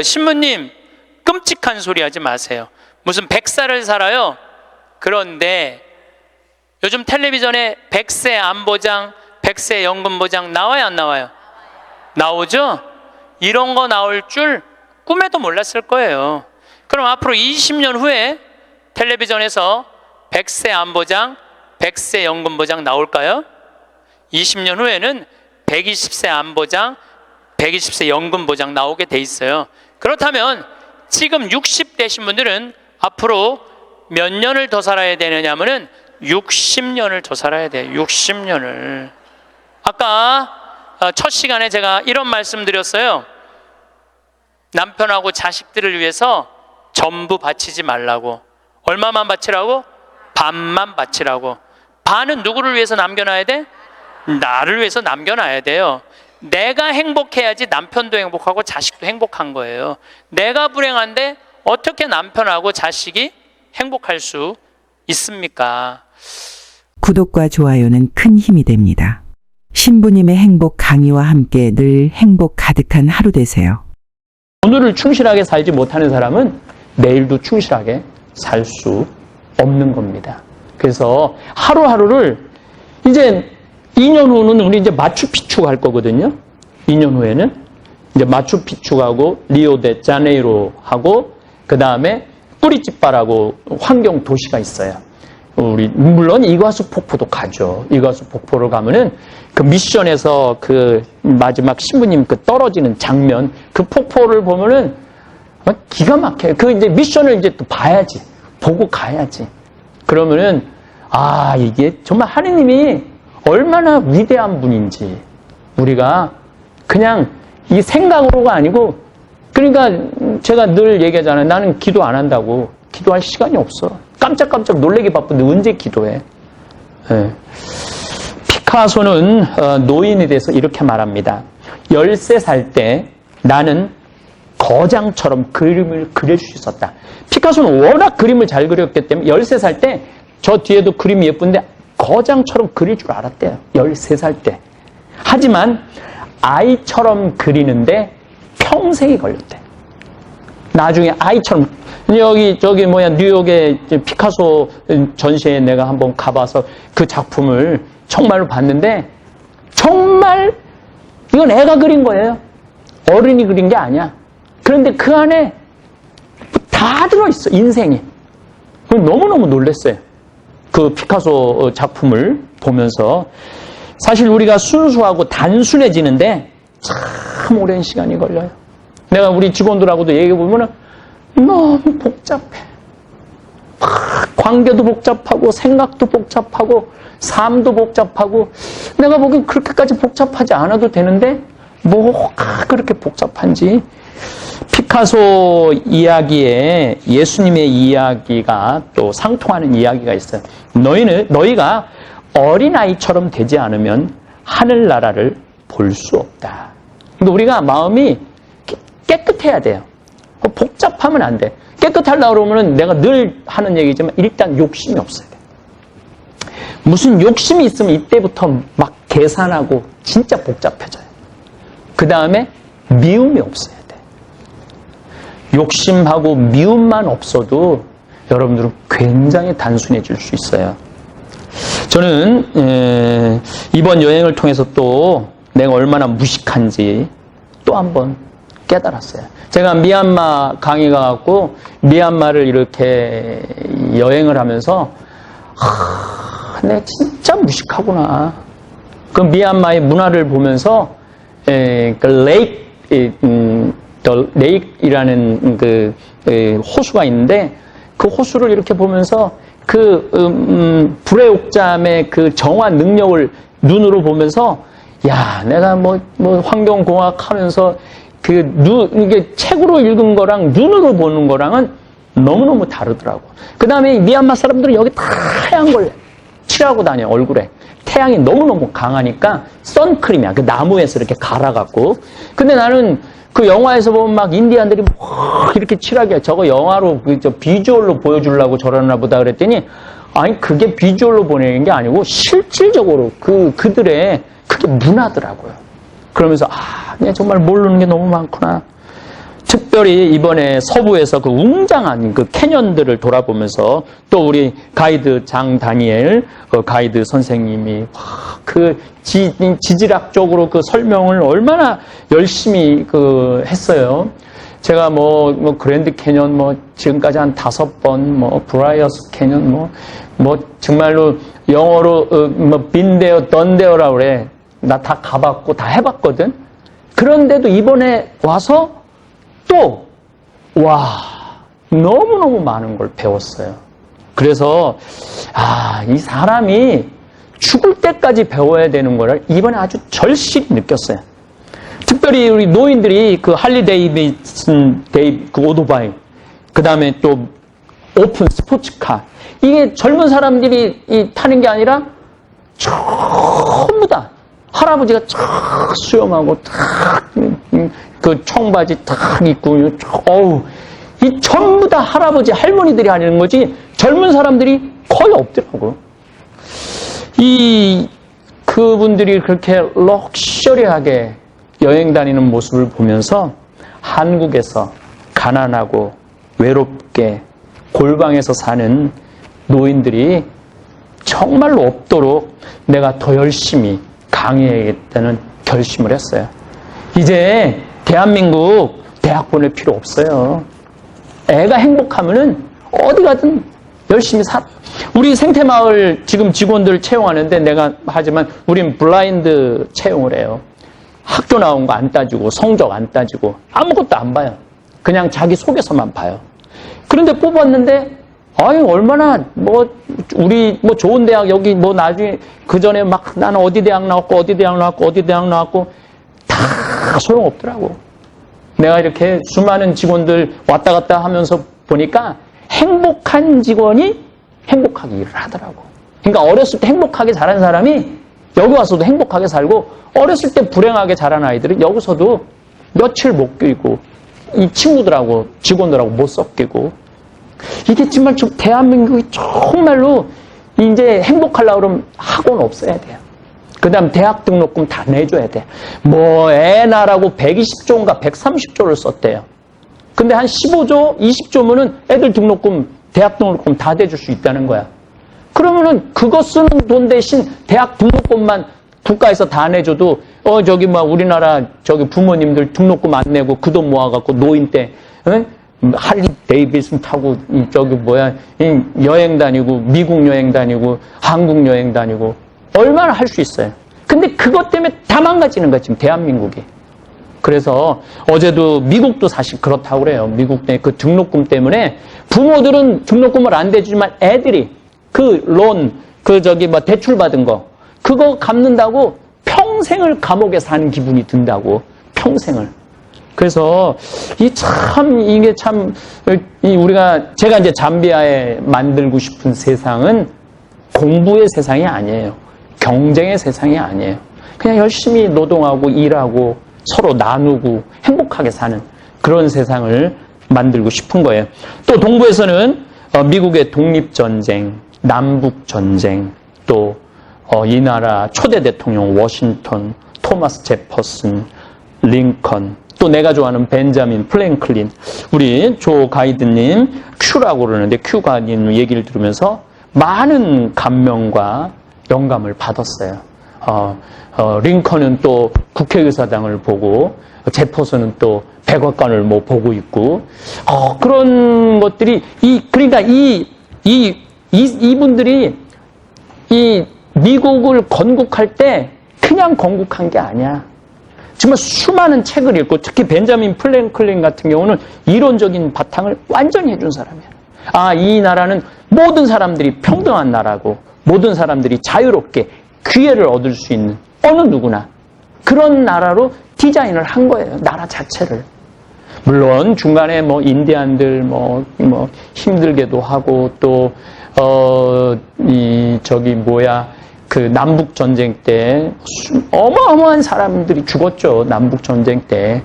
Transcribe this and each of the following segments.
신부님, 끔찍한 소리 하지 마세요. 무슨 100살을 살아요? 그런데 요즘 텔레비전에 100세 안보장, 100세 연금보장 나와요, 안 나와요? 나오죠? 이런 거 나올 줄 꿈에도 몰랐을 거예요. 그럼 앞으로 20년 후에 텔레비전에서 100세 안보장, 100세 연금보장 나올까요? 20년 후에는 120세 안보장, 120세 연금보장 나오게 돼 있어요. 그렇다면 지금 60대신 분들은 앞으로 몇 년을 더 살아야 되느냐면은 60년을 더 살아야 돼요. 60년을. 아까 첫 시간에 제가 이런 말씀 드렸어요. 남편하고 자식들을 위해서 전부 바치지 말라고. 얼마만 바치라고? 반만 바치라고. 반은 누구를 위해서 남겨놔야 돼? 나를 위해서 남겨놔야 돼요. 내가 행복해야지 남편도 행복하고 자식도 행복한 거예요. 내가 불행한데 어떻게 남편하고 자식이 행복할 수 있습니까? 구독과 좋아요는 큰 힘이 됩니다. 신부님의 행복 강의와 함께 늘 행복 가득한 하루 되세요. 오늘을 충실하게 살지 못하는 사람은 내일도 충실하게 살 수 없는 겁니다. 그래서 하루하루를 이제 2년 후는 우리 이제 마추픽추 갈 거거든요. 2년 후에는 이제 마추픽추 가고 리오데자네이로 하고 그 다음에 뿌리찌빠라고 환경 도시가 있어요. 우리 물론 이과수 폭포도 가죠. 이과수 폭포를 가면은 그 미션에서 그 마지막 신부님 그 떨어지는 장면, 그 폭포를 보면은 기가 막혀요. 그 이제 미션을 이제 또 봐야지, 보고 가야지. 그러면은 아, 이게 정말 하느님이 얼마나 위대한 분인지 우리가 그냥 이 생각으로가 아니고, 그러니까 제가 늘 얘기하잖아요. 나는 기도 안 한다고. 기도할 시간이 없어. 깜짝깜짝 놀래기 바쁜데 언제 기도해? 네. 피카소는 노인에 대해서 이렇게 말합니다. 13살 때 나는 거장처럼 그림을 그릴 수 있었다. 피카소는 워낙 그림을 잘 그렸기 때문에 13살 때 저 뒤에도 그림이 예쁜데 거장처럼 그릴 줄 알았대요. 13살 때. 하지만 아이처럼 그리는데 평생이 걸렸대. 나중에 아이처럼 저기 뉴욕의 피카소 전시회에 내가 한번 가봐서 그 작품을 정말로 봤는데 정말 이건 애가 그린 거예요. 어른이 그린 게 아니야. 그런데 그 안에 다 들어있어, 인생이. 너무너무 놀랐어요. 그 피카소 작품을 보면서. 사실 우리가 순수하고 단순해지는데 참 오랜 시간이 걸려요. 내가 우리 직원들하고도 얘기해보면 너무 복잡해. 관계도 복잡하고 생각도 복잡하고 삶도 복잡하고, 내가 보기엔 그렇게까지 복잡하지 않아도 되는데 뭐가 그렇게 복잡한지. 피카소 이야기에 예수님의 이야기가 또 상통하는 이야기가 있어요. 너희가 어린아이처럼 되지 않으면 하늘나라를 볼 수 없다. 근데 우리가 마음이 깨끗해야 돼요. 복잡하면 안 돼. 깨끗하려고 그러면 내가 늘 하는 얘기지만 일단 욕심이 없어야 돼. 무슨 욕심이 있으면 이때부터 막 계산하고 진짜 복잡해져요. 그 다음에 미움이 없어야 돼. 욕심하고 미움만 없어도 여러분들은 굉장히 단순해질 수 있어요. 저는 이번 여행을 통해서 또 내가 얼마나 무식한지 또 한번 깨달았어요. 제가 미얀마 강의 가갖고 미얀마를 이렇게 여행을 하면서 내가 진짜 무식하구나. 그 미얀마의 문화를 보면서 레이크이라는 그 호수가 있는데 그 호수를 이렇게 보면서 그 불의 옥잠의 그 정화 능력을 눈으로 보면서, 야, 내가 뭐 환경공학 하면서 이게 책으로 읽은 거랑 눈으로 보는 거랑은 너무너무 다르더라고. 그 다음에 미얀마 사람들은 여기 다 하얀 걸 칠하고 다녀, 얼굴에. 태양이 너무너무 강하니까 선크림이야. 그 나무에서 이렇게 갈아갖고. 근데 나는 그 영화에서 보면 막 인디안들이 막 이렇게 칠하게, 저거 영화로 비주얼로 보여주려고 저러나 보다 그랬더니, 아니, 그게 비주얼로 보내는 게 아니고 실질적으로 그들의 그게 문화더라고요. 그러면서, 내가 정말 모르는 게 너무 많구나. 특별히 이번에 서부에서 그 웅장한 그 캐년들을 돌아보면서 또 우리 가이드 장 다니엘 가이드 선생님이 그 지질학적으로 그 설명을 얼마나 열심히 그 했어요. 제가 뭐 그랜드 캐년 지금까지 한 5번 브라이어스 캐년 정말로 영어로 빈데어 던데어라고 그래. 나 다 가봤고 다 해봤거든. 그런데도 이번에 와서 또 너무너무 많은 걸 배웠어요. 그래서 이 사람이 죽을 때까지 배워야 되는 거를 이번에 아주 절실히 느꼈어요. 특별히 우리 노인들이 그 할리 데이비슨 그 오토바이, 그 다음에 또 오픈 스포츠카, 이게 젊은 사람들이 타는 게 아니라 전부 다 할아버지가 쫙 수염하고 그 청바지 탁 입고 이 전부 다 할아버지 할머니들이 하는 거지 젊은 사람들이 거의 없더라고. 그분들이 그렇게 럭셔리하게 여행 다니는 모습을 보면서 한국에서 가난하고 외롭게 골방에서 사는 노인들이 정말로 없도록 내가 더 열심히 강의해야겠다는 결심을 했어요. 이제 대한민국 대학 보낼 필요 없어요. 애가 행복하면은 어디 가든 열심히 우리 생태마을 지금 직원들 채용하는데 내가 하지만 우린 블라인드 채용을 해요. 학교 나온 거 안 따지고 성적 안 따지고 아무것도 안 봐요. 그냥 자기 속에서만 봐요. 그런데 뽑았는데 얼마나 우리 좋은 대학 여기 나중에 그 전에 막 나는 어디 대학 나왔고 다 소용없더라고. 내가 이렇게 수많은 직원들 왔다 갔다 하면서 보니까 행복한 직원이 행복하게 일을 하더라고. 그러니까 어렸을 때 행복하게 자란 사람이 여기 와서도 행복하게 살고 어렸을 때 불행하게 자란 아이들은 여기서도 며칠 못 끼고 이 친구들하고 직원들하고 못 섞이고 이게 정말 대한민국이 정말로 이제 행복하려고 그러면 학원 없어야 돼요. 그 다음 대학 등록금 다 내줘야 돼. 애 나라고 120조인가 130조를 썼대요. 근데 한 15조, 20조면은 애들 등록금, 대학 등록금 다 대줄 수 있다는 거야. 그러면은 그거 쓰는 돈 대신 대학 등록금만 국가에서 다 내줘도 우리나라 부모님들 등록금 안 내고 그 돈 모아갖고 노인 때 할리 데이비슨 타고 여행 다니고 미국 여행 다니고 한국 여행 다니고 얼마나 할 수 있어요. 근데 그것 때문에 다 망가지는 거야 지금 대한민국이. 그래서 어제도 미국도 사실 그렇다고 그래요. 미국 내 그 등록금 때문에 부모들은 등록금을 안 대주지만 애들이 대출 받은 거 그거 갚는다고 평생을 감옥에 사는 기분이 든다고. 평생을. 그래서 제가 이제 잠비아에 만들고 싶은 세상은 공부의 세상이 아니에요. 경쟁의 세상이 아니에요. 그냥 열심히 노동하고 일하고 서로 나누고 행복하게 사는 그런 세상을 만들고 싶은 거예요. 또 동부에서는 미국의 독립전쟁, 남북전쟁, 또 이 나라 초대 대통령 워싱턴, 토마스 제퍼슨, 링컨, 또 내가 좋아하는 벤자민 플랭클린, 우리 조 가이드님 큐라고 그러는데 큐 가이드님 얘기를 들으면서 많은 감명과 영감을 받았어요. 링컨은 또 국회의사당을 보고 제퍼슨은 또 백악관을 보고 있고 그런 것들이 그러니까 이분들이 이 미국을 건국할 때 그냥 건국한 게 아니야. 정말 수많은 책을 읽고 특히 벤자민 플랭클린 같은 경우는 이론적인 바탕을 완전히 해준 사람이야. 이 나라는 모든 사람들이 평등한 나라고 모든 사람들이 자유롭게 기회를 얻을 수 있는 어느 누구나 그런 나라로 디자인을 한 거예요. 나라 자체를. 물론 중간에 인디안들 힘들게도 하고 또 그 남북 전쟁 때 어마어마한 사람들이 죽었죠. 남북 전쟁 때.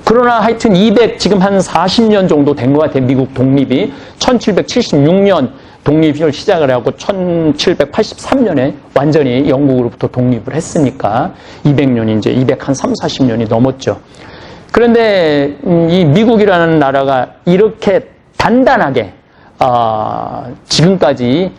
그러나 하여튼 지금 한 40년 정도 된 것 같아요. 미국 독립이 1776년 독립을 시작을 하고 1783년에 완전히 영국으로부터 독립을 했으니까 200년이 이제 230, 40년이 넘었죠. 그런데 이 미국이라는 나라가 이렇게 단단하게 지금까지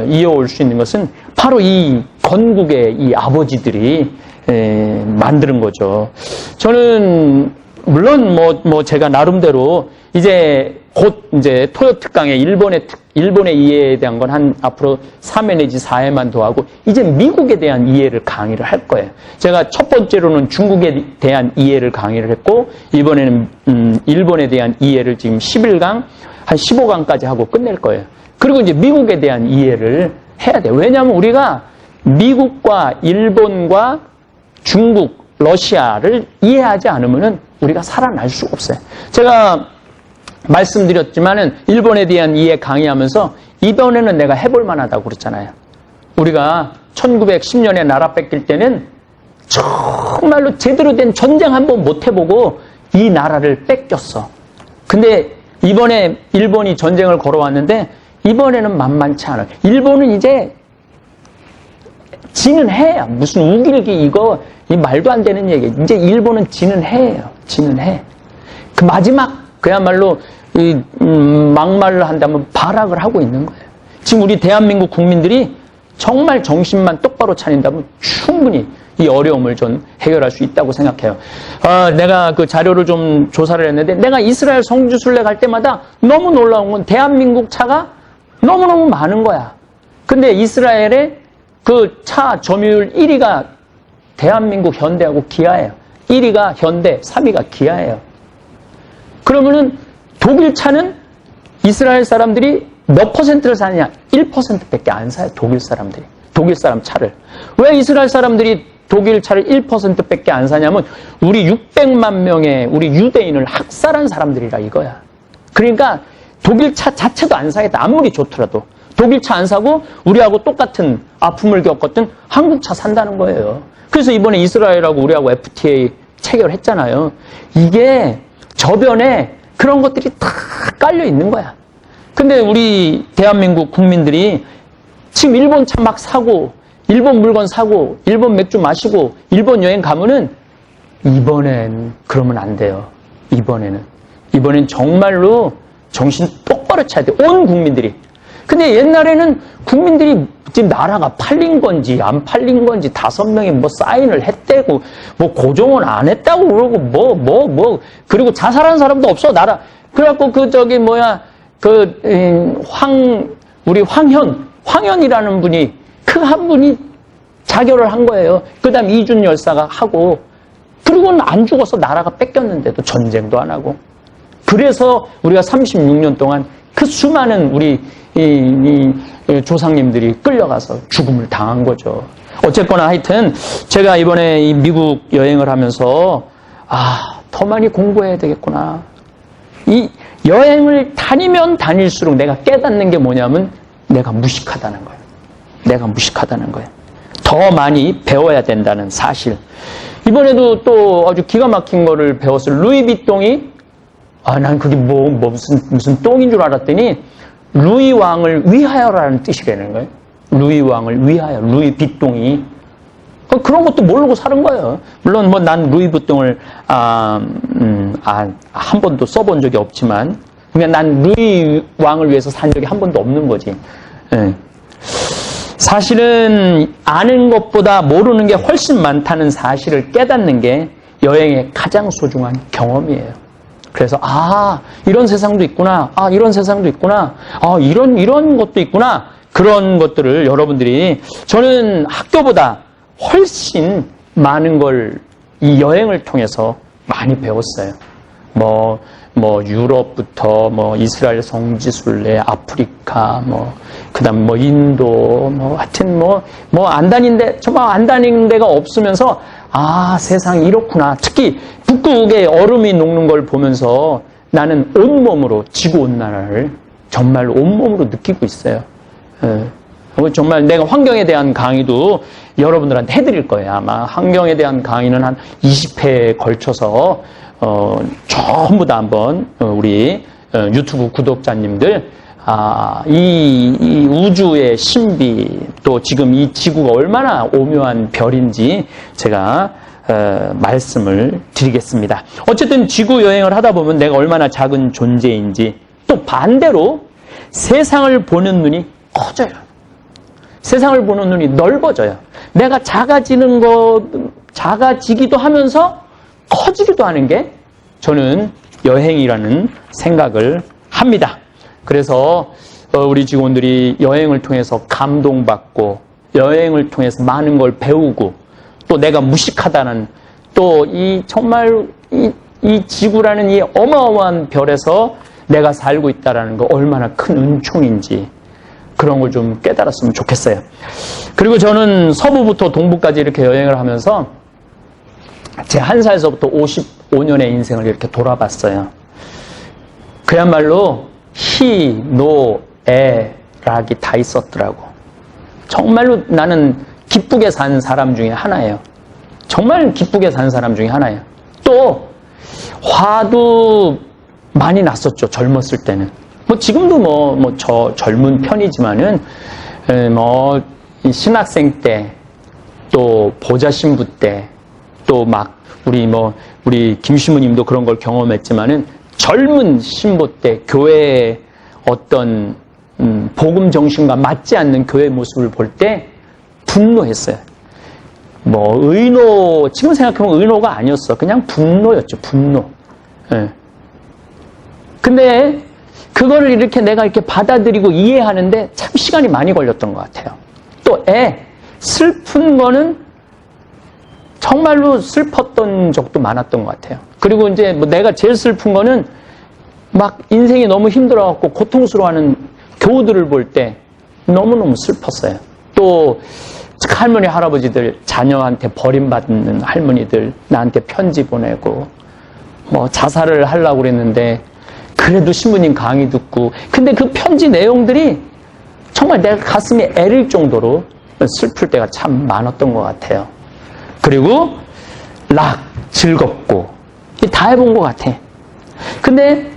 이어올 수 있는 것은 바로 이 건국의 이 아버지들이 만드는 거죠. 저는 물론 뭐 제가 나름대로 이제 곧 이제 토요 특강에 일본의 이해에 대한 건 한 앞으로 3회 내지 4회만 더 하고 이제 미국에 대한 이해를 강의를 할 거예요. 제가 첫 번째로는 중국에 대한 이해를 강의를 했고 이번에는 일본에 대한 이해를 지금 11강 한 15강까지 하고 끝낼 거예요. 그리고 이제 미국에 대한 이해를 해야 돼요. 왜냐하면 우리가 미국과 일본과 중국, 러시아를 이해하지 않으면은 우리가 살아날 수가 없어요. 제가 말씀드렸지만은 일본에 대한 이해 강의하면서 이번에는 내가 해볼 만하다고 그랬잖아요. 우리가 1910년에 나라 뺏길 때는 정말로 제대로 된 전쟁 한번 못 해보고 이 나라를 뺏겼어. 근데 이번에 일본이 전쟁을 걸어왔는데 이번에는 만만치 않아요. 일본은 이제 지는 해야 무슨 우길기 이거 이 말도 안 되는 얘기. 이제 일본은 지는 해예요. 지는 해. 그 마지막 그야말로 이 막말을 한다면 발악을 하고 있는 거예요. 지금 우리 대한민국 국민들이 정말 정신만 똑바로 차린다면 충분히 이 어려움을 좀 해결할 수 있다고 생각해요. 내가 그 자료를 좀 조사를 했는데 내가 이스라엘 성지순례 갈 때마다 너무 놀라운 건 대한민국 차가 너무너무 많은 거야. 근데 이스라엘의 그 차 점유율 1위가 대한민국 현대하고 기아예요. 1위가 현대, 3위가 기아예요. 그러면은 독일 차는 이스라엘 사람들이 몇 퍼센트를 사느냐? 1%밖에 안 사요. 독일 사람들이. 독일 사람 차를. 왜 이스라엘 사람들이 독일 차를 1%밖에 안 사냐면 우리 600만 명의 우리 유대인을 학살한 사람들이라 이거야. 그러니까 독일 차 자체도 안 사겠다. 아무리 좋더라도. 독일 차 안 사고 우리하고 똑같은 아픔을 겪었던 한국 차 산다는 거예요. 그래서 이번에 이스라엘하고 우리하고 FTA 체결했잖아요. 이게 저변에 그런 것들이 다 깔려 있는 거야. 근데 우리 대한민국 국민들이 지금 일본 차 막 사고, 일본 물건 사고, 일본 맥주 마시고, 일본 여행 가면은 이번엔 그러면 안 돼요. 이번엔 정말로 정신 똑바로 차야 돼. 온 국민들이. 근데 옛날에는 국민들이 지금 나라가 팔린 건지 안 팔린 건지 5명이 뭐 사인을 했대고 뭐 고정은 안 했다고 그러고 그리고 자살한 사람도 없어 나라. 그래갖고 우리 황현이라는 분이 그 한 분이 자결을 한 거예요. 그다음 이준 열사가 하고 그리고는 안 죽어서 나라가 뺏겼는데도 전쟁도 안 하고. 그래서 우리가 36년 동안 그 수많은 우리 조상님들이 끌려가서 죽음을 당한 거죠. 어쨌거나 하여튼 제가 이번에 이 미국 여행을 하면서 더 많이 공부해야 되겠구나. 이 여행을 다니면 다닐수록 내가 깨닫는 게 뭐냐면 내가 무식하다는 거예요. 내가 무식하다는 거예요. 더 많이 배워야 된다는 사실. 이번에도 또 아주 기가 막힌 거를 배웠어요. 루이비통이 난 그게 무슨 똥인 줄 알았더니 루이 왕을 위하여라는 뜻이라는 거예요. 루이 왕을 위하여, 루이 빗똥이. 그런 것도 모르고 사는 거예요. 물론 난 루이 빗똥을 한 번도 써본 적이 없지만 그냥 난 루이 왕을 위해서 산 적이 한 번도 없는 거지. 예. 사실은 아는 것보다 모르는 게 훨씬 많다는 사실을 깨닫는 게 여행의 가장 소중한 경험이에요. 그래서 이런 세상도 있구나. 이런 세상도 있구나. 이런 것도 있구나. 그런 것들을 여러분들이 저는 학교보다 훨씬 많은 걸 이 여행을 통해서 많이 배웠어요. 유럽부터 이스라엘 성지순례, 아프리카, 그다음 인도, 하여튼 안 다닌 데가 없으면서 세상이 이렇구나. 특히 북극의 얼음이 녹는 걸 보면서 나는 온몸으로 지구온난화를 정말 온몸으로 느끼고 있어요. 정말 내가 환경에 대한 강의도 여러분들한테 해드릴 거예요. 아마 환경에 대한 강의는 한 20회에 걸쳐서 전부 다 한번 우리 유튜브 구독자님들 이 우주의 신비 또 지금 이 지구가 얼마나 오묘한 별인지 제가 말씀을 드리겠습니다. 어쨌든 지구 여행을 하다 보면 내가 얼마나 작은 존재인지, 또 반대로 세상을 보는 눈이 커져요. 세상을 보는 눈이 넓어져요. 내가 작아지기도 하면서 커지기도 하는 게 저는 여행이라는 생각을 합니다. 그래서 우리 직원들이 여행을 통해서 감동받고, 여행을 통해서 많은 걸 배우고, 또 내가 무식하다는, 또 정말 이 지구라는 이 어마어마한 별에서 내가 살고 있다는 거 얼마나 큰 은총인지, 그런 걸 좀 깨달았으면 좋겠어요. 그리고 저는 서부부터 동부까지 이렇게 여행을 하면서 제 1살서부터 55년의 인생을 이렇게 돌아봤어요. 그야말로 희, 노, 애, 락이 다 있었더라고. 정말로 나는 기쁘게 산 사람 중에 하나예요. 정말 기쁘게 산 사람 중에 하나예요. 또 화도 많이 났었죠. 젊었을 때는. 지금도 저 젊은 편이지만은 이 신학생 때, 또 보좌 신부 때, 또 막 우리 김신부님도 그런 걸 경험했지만은 젊은 신부 때 교회의 어떤 복음 정신과 맞지 않는 교회 모습을 볼 때 분노했어요. 지금 생각하면 의노가 아니었어. 그냥 분노였죠. 분노. 예. 근데 그거를 내가 이렇게 받아들이고 이해하는데 참 시간이 많이 걸렸던 것 같아요. 또 슬픈 거는 정말로 슬펐던 적도 많았던 것 같아요. 그리고 이제 내가 제일 슬픈 거는 막 인생이 너무 힘들어갖고 고통스러워하는 교우들을 볼 때 너무너무 슬펐어요. 또 할머니, 할아버지들, 자녀한테 버림받는 할머니들 나한테 편지 보내고, 자살을 하려고 그랬는데 그래도 신부님 강의 듣고, 근데 그 편지 내용들이 정말 내가 가슴이 애릴 정도로 슬플 때가 참 많았던 것 같아요. 그리고 즐겁고 다 해본 것 같아. 근데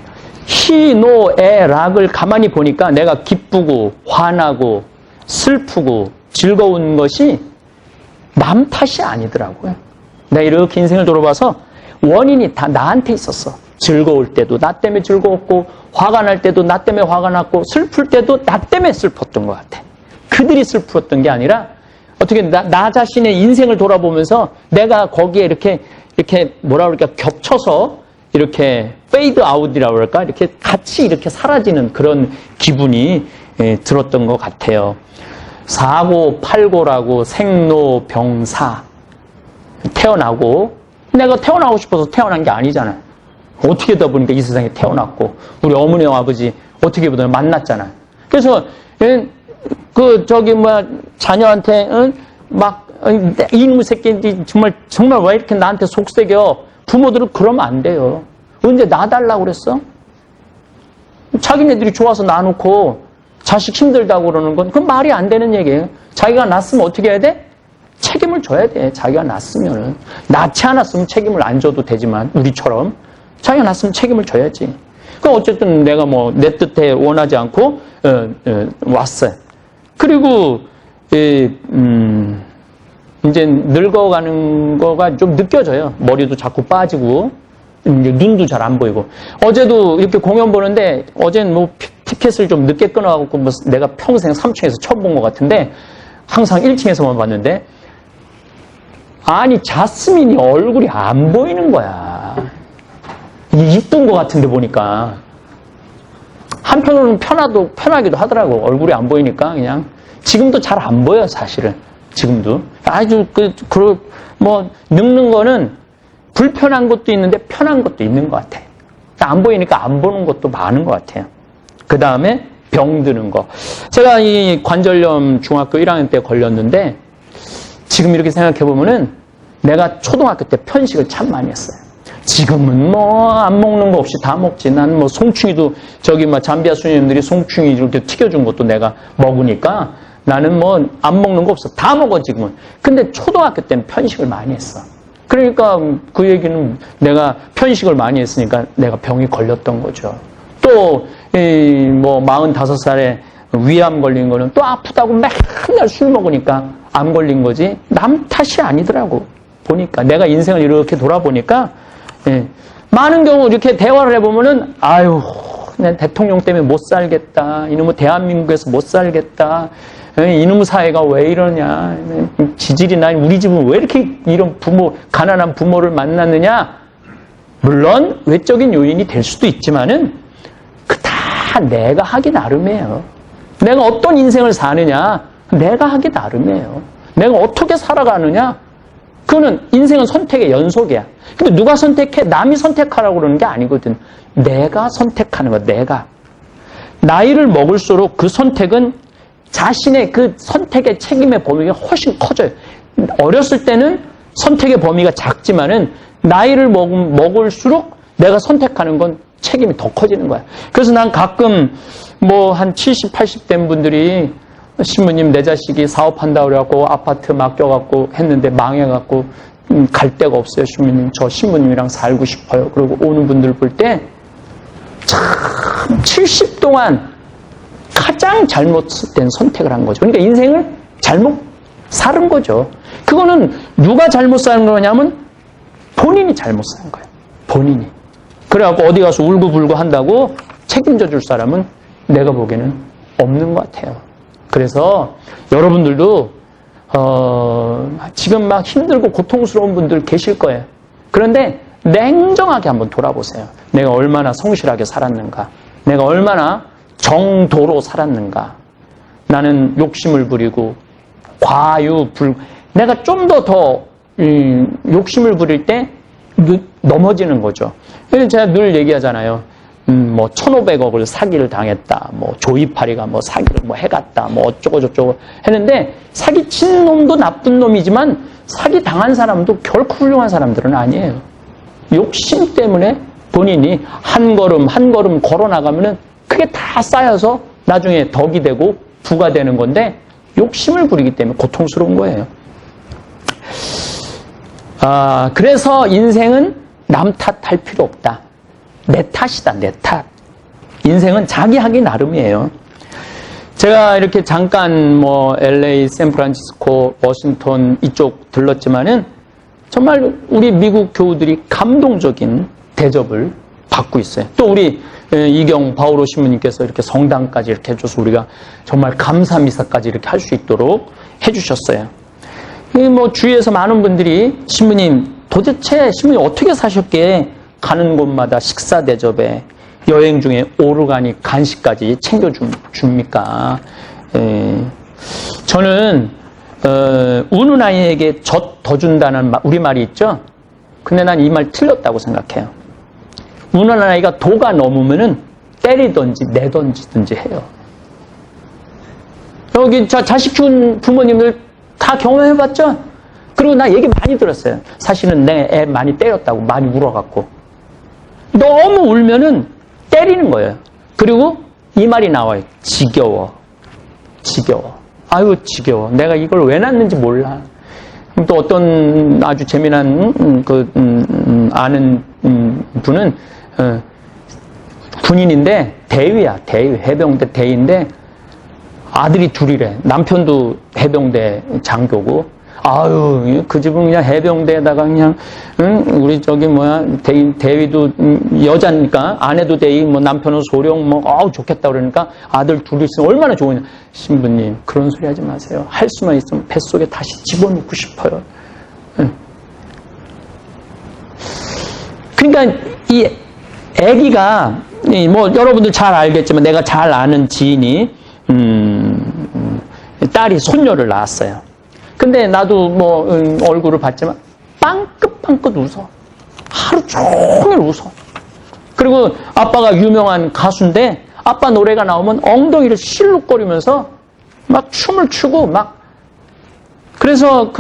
희, 노, 애, 락을 가만히 보니까 내가 기쁘고 화나고 슬프고 즐거운 것이 남 탓이 아니더라고요. 내가 이렇게 인생을 돌아봐서 원인이 다 나한테 있었어. 즐거울 때도 나 때문에 즐거웠고, 화가 날 때도 나 때문에 화가 났고, 슬플 때도 나 때문에 슬펐던 것 같아. 그들이 슬펐던 게 아니라 어떻게 나 자신의 인생을 돌아보면서 내가 거기에 이렇게 뭐라 그럴까, 겹쳐서 이렇게 페이드 아웃이라고 그럴까, 이렇게 같이 이렇게 사라지는 그런 기분이 들었던 것 같아요. 사고, 팔고라고 생로병사, 태어나고, 내가 태어나고 싶어서 태어난 게 아니잖아. 어떻게 다 보니까 이 세상에 태어났고, 우리 어머니와 아버지 어떻게 보면 만났잖아. 그래서 자녀한테 이놈의 새끼 정말 왜 이렇게 나한테 속삭여? 부모들은 그러면 안 돼요. 언제 놔달라고 그랬어? 자기네들이 좋아서 놔놓고 자식 힘들다고 그러는 건 그건 말이 안 되는 얘기예요. 자기가 낳았으면 어떻게 해야 돼? 책임을 져야 돼. 자기가 낳았으면은. 낳지 않았으면 책임을 안 져도 되지만, 우리처럼 자기가 낳았으면 책임을 져야지. 그럼 어쨌든 내가 내 뜻에 원하지 않고 왔어요. 그리고 이제 늙어가는 거가 좀 느껴져요. 머리도 자꾸 빠지고 눈도 잘 안 보이고. 어제도 이렇게 공연 보는데, 어제는 티켓을 좀 늦게 끊어갖고 내가 평생 3층에서 처음 본 것 같은데, 항상 1층에서만 봤는데, 아니 자스민이 얼굴이 안 보이는 거야. 이쁜 것 같은데 보니까. 한편으로는 편하기도 하더라고. 얼굴이 안 보이니까. 그냥 지금도 잘 안 보여, 사실은. 지금도 아주 늙는 거는 불편한 것도 있는데 편한 것도 있는 것 같아. 안 보이니까 안 보는 것도 많은 것 같아요. 그 다음에 병드는 거. 제가 이 관절염 중학교 1학년 때 걸렸는데, 지금 이렇게 생각해 보면은 내가 초등학교 때 편식을 참 많이 했어요. 지금은 안 먹는 거 없이 다 먹지. 난 송충이도 잠비아 수녀님들이 송충이 이렇게 튀겨준 것도 내가 먹으니까 나는 안 먹는 거 없어. 다 먹어, 지금은. 근데 초등학교 때는 편식을 많이 했어. 그러니까 그 얘기는 내가 편식을 많이 했으니까 내가 병이 걸렸던 거죠. 또, 45살에 위암 걸린 거는 또 아프다고 맨날 술 먹으니까 암 걸린 거지. 남 탓이 아니더라고. 보니까, 내가 인생을 이렇게 돌아보니까, 예, 많은 경우 이렇게 대화를 해보면은, 아유, 난 대통령 때문에 못 살겠다. 이놈의 대한민국에서 못 살겠다. 이놈의 사회가 왜 이러냐. 지질이나 우리 집은 왜 이렇게 이런 가난한 부모를 만났느냐. 물론 외적인 요인이 될 수도 있지만은 그 다 내가 하기 나름이에요. 내가 어떤 인생을 사느냐. 내가 하기 나름이에요. 내가 어떻게 살아가느냐. 그거는 인생은 선택의 연속이야. 근데 누가 선택해? 남이 선택하라고 그러는 게 아니거든. 내가 선택하는 거야. 내가. 나이를 먹을수록 그 선택은 자신의 그 선택의 책임의 범위가 훨씬 커져요. 어렸을 때는 선택의 범위가 작지만은 나이를 먹을수록 내가 선택하는 건 책임이 더 커지는 거야. 그래서 난 가끔 뭐 한 70, 80 된 분들이 신부님 내 자식이 사업한다고 그래갖고 아파트 맡겨갖고 했는데 망해갖고 갈 데가 없어요. 신부님 저 신부님이랑 살고 싶어요. 그리고 오는 분들 볼 때 참 70 동안 가장 잘못된 선택을 한 거죠. 그러니까 인생을 잘못 살은 거죠. 그거는 누가 잘못 사는 거냐면 본인이 잘못 사는 거예요. 본인이. 그래갖고 어디 가서 울고불고 한다고 책임져 줄 사람은 내가 보기에는 없는 것 같아요. 그래서 여러분들도 지금 막 힘들고 고통스러운 분들 계실 거예요. 그런데 냉정하게 한번 돌아보세요. 내가 얼마나 성실하게 살았는가. 내가 얼마나 정도로 살았는가. 나는 욕심을 부리고 내가 좀 더 욕심을 부릴 때 넘어지는 거죠. 제가 늘 얘기하잖아요. 뭐 1,500억을 사기를 당했다. 뭐 조이파리가 뭐 사기를 뭐 해갔다. 뭐 어쩌고 저쩌고 했는데 사기 친 놈도 나쁜 놈이지만 사기 당한 사람도 결코 훌륭한 사람들은 아니에요. 욕심 때문에 본인이 한 걸음 한 걸음 걸어 나가면은 그게 다 쌓여서 나중에 덕이 되고 부가 되는 건데 욕심을 부리기 때문에 고통스러운 거예요. 그래서 인생은 남 탓할 필요 없다. 내 탓이다, 내 탓. 인생은 자기 하기 나름이에요. 제가 이렇게 잠깐 뭐 LA, 샌프란시스코, 워싱턴 이쪽 들렀지만은 정말 우리 미국 교우들이 감동적인 대접을 받고 있어요. 또 우리 이경 바오로 신부님께서 이렇게 성당까지 이렇게 해줘서 우리가 정말 감사 미사까지 이렇게 할 수 있도록 해주셨어요. 뭐 주위에서 많은 분들이 신부님 도대체 신부님 어떻게 사셨기에 가는 곳마다 식사 대접에 여행 중에 오르가닉 간식까지 챙겨줍니까? 저는 우는 아이에게 젖 더 준다는 우리말이 있죠? 근데 난 이 말 틀렸다고 생각해요. 우는 아이가 도가 넘으면은 때리든지 내던지든지 해요. 여기 자식 키운 부모님들 다 경험해봤죠? 그리고 나 얘기 많이 들었어요. 사실은 내 애 많이 때렸다고 많이 울어갖고. 너무 울면은 때리는 거예요. 그리고 이 말이 나와요. 지겨워. 지겨워. 아유 지겨워. 내가 이걸 왜 낳는지 몰라. 또 어떤 아주 재미난 아는 분은 군인인데 대위야. 대위. 해병대 대위인데 아들이 둘이래. 남편도 해병대 장교고. 아유, 그 집은 그냥 해병대에다가 그냥, 우리 대위도 여자니까, 아내도 대위, 뭐 남편은 소령, 뭐, 좋겠다 그러니까 아들 둘이 있으면 얼마나 좋으냐. 신부님, 그런 소리 하지 마세요. 할 수만 있으면 뱃속에 다시 집어넣고 싶어요. 그러니까 이 애기가, 뭐 여러분들 잘 알겠지만 내가 잘 아는 지인이, 딸이 손녀를 낳았어요. 근데 나도 뭐 얼굴을 봤지만 빵긋빵긋 웃어. 하루 종일 웃어. 그리고 아빠가 유명한 가수인데 아빠 노래가 나오면 엉덩이를 실룩거리면서 막 춤을 추고 막. 그래서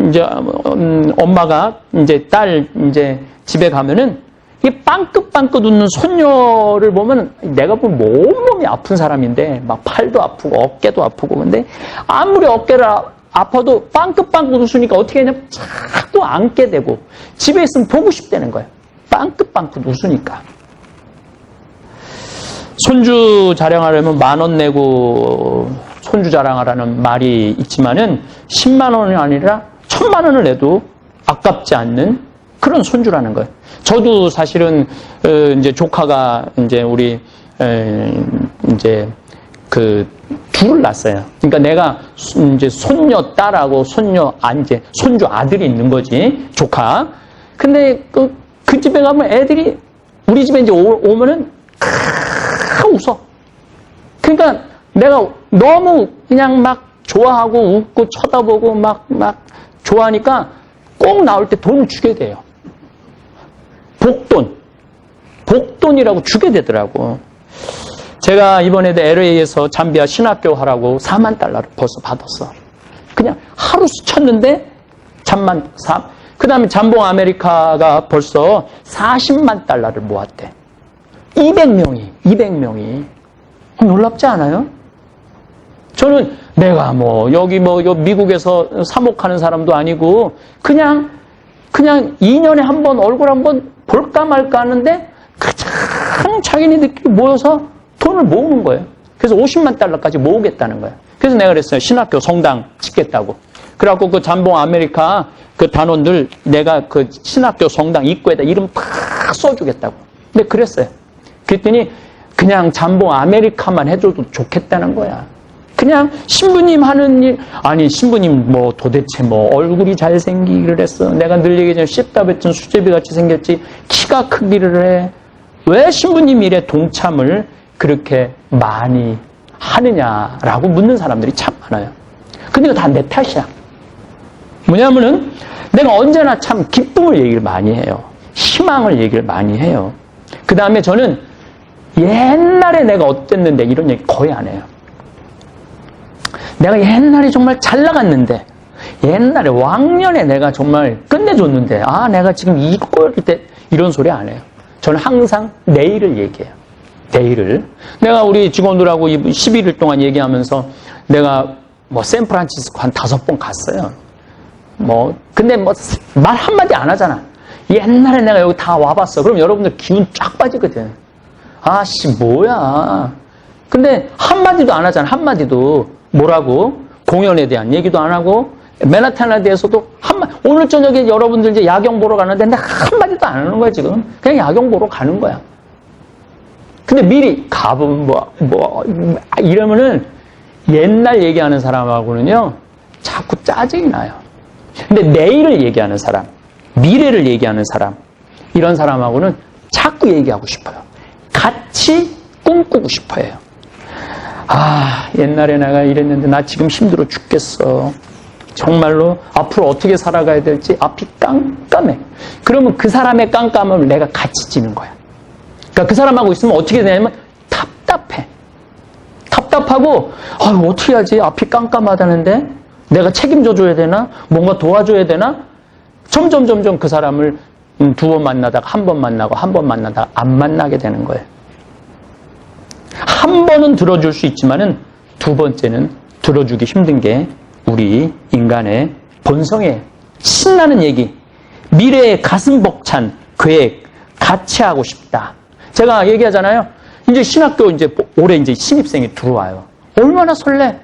이제 엄마가 이제 딸 이제 집에 가면은 이 빵긋빵긋 웃는 손녀를 보면 내가 보면 몸이 아픈 사람인데 막 팔도 아프고 어깨도 아프고 근데 아무리 어깨를 아파도 빵긋빵긋 웃으니까 어떻게 하냐면 자꾸 안게 되고 집에 있으면 보고 싶다는 거예요. 빵긋빵긋 웃으니까. 손주 자랑하려면 10,000원 내고 손주 자랑하라는 말이 있지만은 10만 원이 아니라 1,000만 원을 내도 아깝지 않는 그런 손주라는 거예요. 저도 사실은 이제 조카가 이제 우리 이제 그 둘을 낳았어요. 그러니까 내가 이제 손녀 딸하고 이제 손주 아들이 있는 거지, 조카. 근데 그 집에 가면 애들이 우리 집에 이제 오면은 웃어. 그러니까 내가 너무 그냥 막 좋아하고 웃고 쳐다보고 막 좋아하니까 꼭 나올 때 돈을 주게 돼요. 복돈이라고 주게 되더라고. 제가 이번에도 LA에서 잠비아 신학교 하라고 4만 달러를 벌써 받았어. 그냥 하루 스쳤는데 그 다음에 잠봉 아메리카가 벌써 40만 달러를 모았대. 200명이. 놀랍지 않아요? 저는 내가 여기 미국에서 사목하는 사람도 아니고 그냥 2년에 한 번 얼굴 한번 볼까 말까 하는데 가장 자기네들끼리 모여서 돈을 모으는 거예요. 그래서 50만 달러까지 모으겠다는 거예요. 그래서 내가 그랬어요. 신학교 성당 짓겠다고. 그래갖고 그 잠봉 아메리카 그 단원들 내가 그 신학교 성당 입구에다 이름 팍 써주겠다고. 근데 그랬어요. 그랬더니 그냥 잠봉 아메리카만 해줘도 좋겠다는 거야. 그냥 신부님 하는 일, 아니 신부님 도대체 얼굴이 잘생기기를 했어. 내가 늘 얘기하잖아. 씹다 뱉은 수제비 같이 생겼지 키가 크기를 해. 왜 신부님 일에 동참을 그렇게 많이 하느냐라고 묻는 사람들이 참 많아요. 근데 이거 다 내 탓이야. 뭐냐면은 내가 언제나 참 기쁨을 얘기를 많이 해요. 희망을 얘기를 많이 해요. 그 다음에 저는 옛날에 내가 어땠는데 이런 얘기 거의 안 해요. 내가 옛날에 정말 잘 나갔는데, 옛날에 왕년에 내가 정말 끝내줬는데, 내가 지금 이걸 때 이런 소리 안 해요. 저는 항상 내일을 얘기해요. 내일을. 내가 우리 직원들하고 11일 동안 얘기하면서 내가 샌프란시스코 한 5번 갔어요. 근데 말 한마디 안 하잖아. 옛날에 내가 여기 다 와봤어. 그럼 여러분들 기운 쫙 빠지거든. 뭐야. 근데 한마디도 안 하잖아. 한마디도. 뭐라고? 공연에 대한 얘기도 안 하고, 맨하탄에 대해서도 오늘 저녁에 여러분들 이제 야경 보러 가는데 내가 한마디도 안 하는 거야, 지금. 그냥 야경 보러 가는 거야. 근데 미리 가보면 이러면은 옛날 얘기하는 사람하고는요, 자꾸 짜증이 나요. 근데 내일을 얘기하는 사람, 미래를 얘기하는 사람, 이런 사람하고는 자꾸 얘기하고 싶어요. 같이 꿈꾸고 싶어요. 옛날에 내가 이랬는데 나 지금 힘들어 죽겠어. 정말로 앞으로 어떻게 살아가야 될지 앞이 깜깜해. 그러면 그 사람의 깜깜함을 내가 같이 지는 거야. 그러니까 그 사람하고 있으면 어떻게 되냐면 답답해. 답답하고 어떻게 하지? 앞이 깜깜하다는데 내가 책임져 줘야 되나? 뭔가 도와줘야 되나? 점점 그 사람을 2번 만나다가 한 번 만나고 한 번 만나다가 안 만나게 되는 거예요. 한 번은 들어줄 수 있지만은 2번째는 들어주기 힘든 게 우리 인간의 본성에 신나는 얘기, 미래의 가슴 벅찬 계획 같이 하고 싶다. 제가 얘기하잖아요. 이제 신학교 올해 신입생이 들어와요. 얼마나 설레.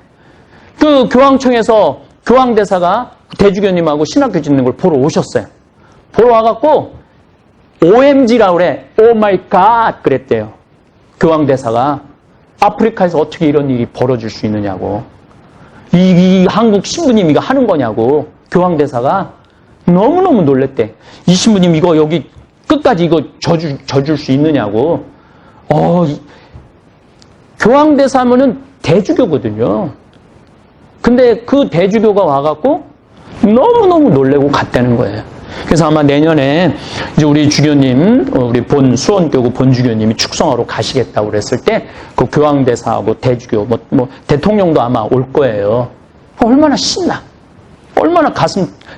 그 교황청에서 교황대사가 대주교님하고 신학교 짓는 걸 보러 오셨어요. 보러 와갖고 OMG라고 그래. 오 마이 갓 그랬대요. 교황대사가 아프리카에서 어떻게 이런 일이 벌어질 수 있느냐고. 이 한국 신부님 이거 하는 거냐고. 교황대사가 너무너무 놀랬대. 이 신부님 이거 여기 끝까지 이거 져줄 수 있느냐고. 교황대사면은 대주교거든요. 근데 그 대주교가 와갖고 너무너무 놀래고 갔다는 거예요. 그래서 아마 내년에 이제 우리 주교님, 우리 수원교구 본주교님이 축성하러 가시겠다고 그랬을 때 그 교황대사하고 대주교, 대통령도 아마 올 거예요. 얼마나 신나. 얼마나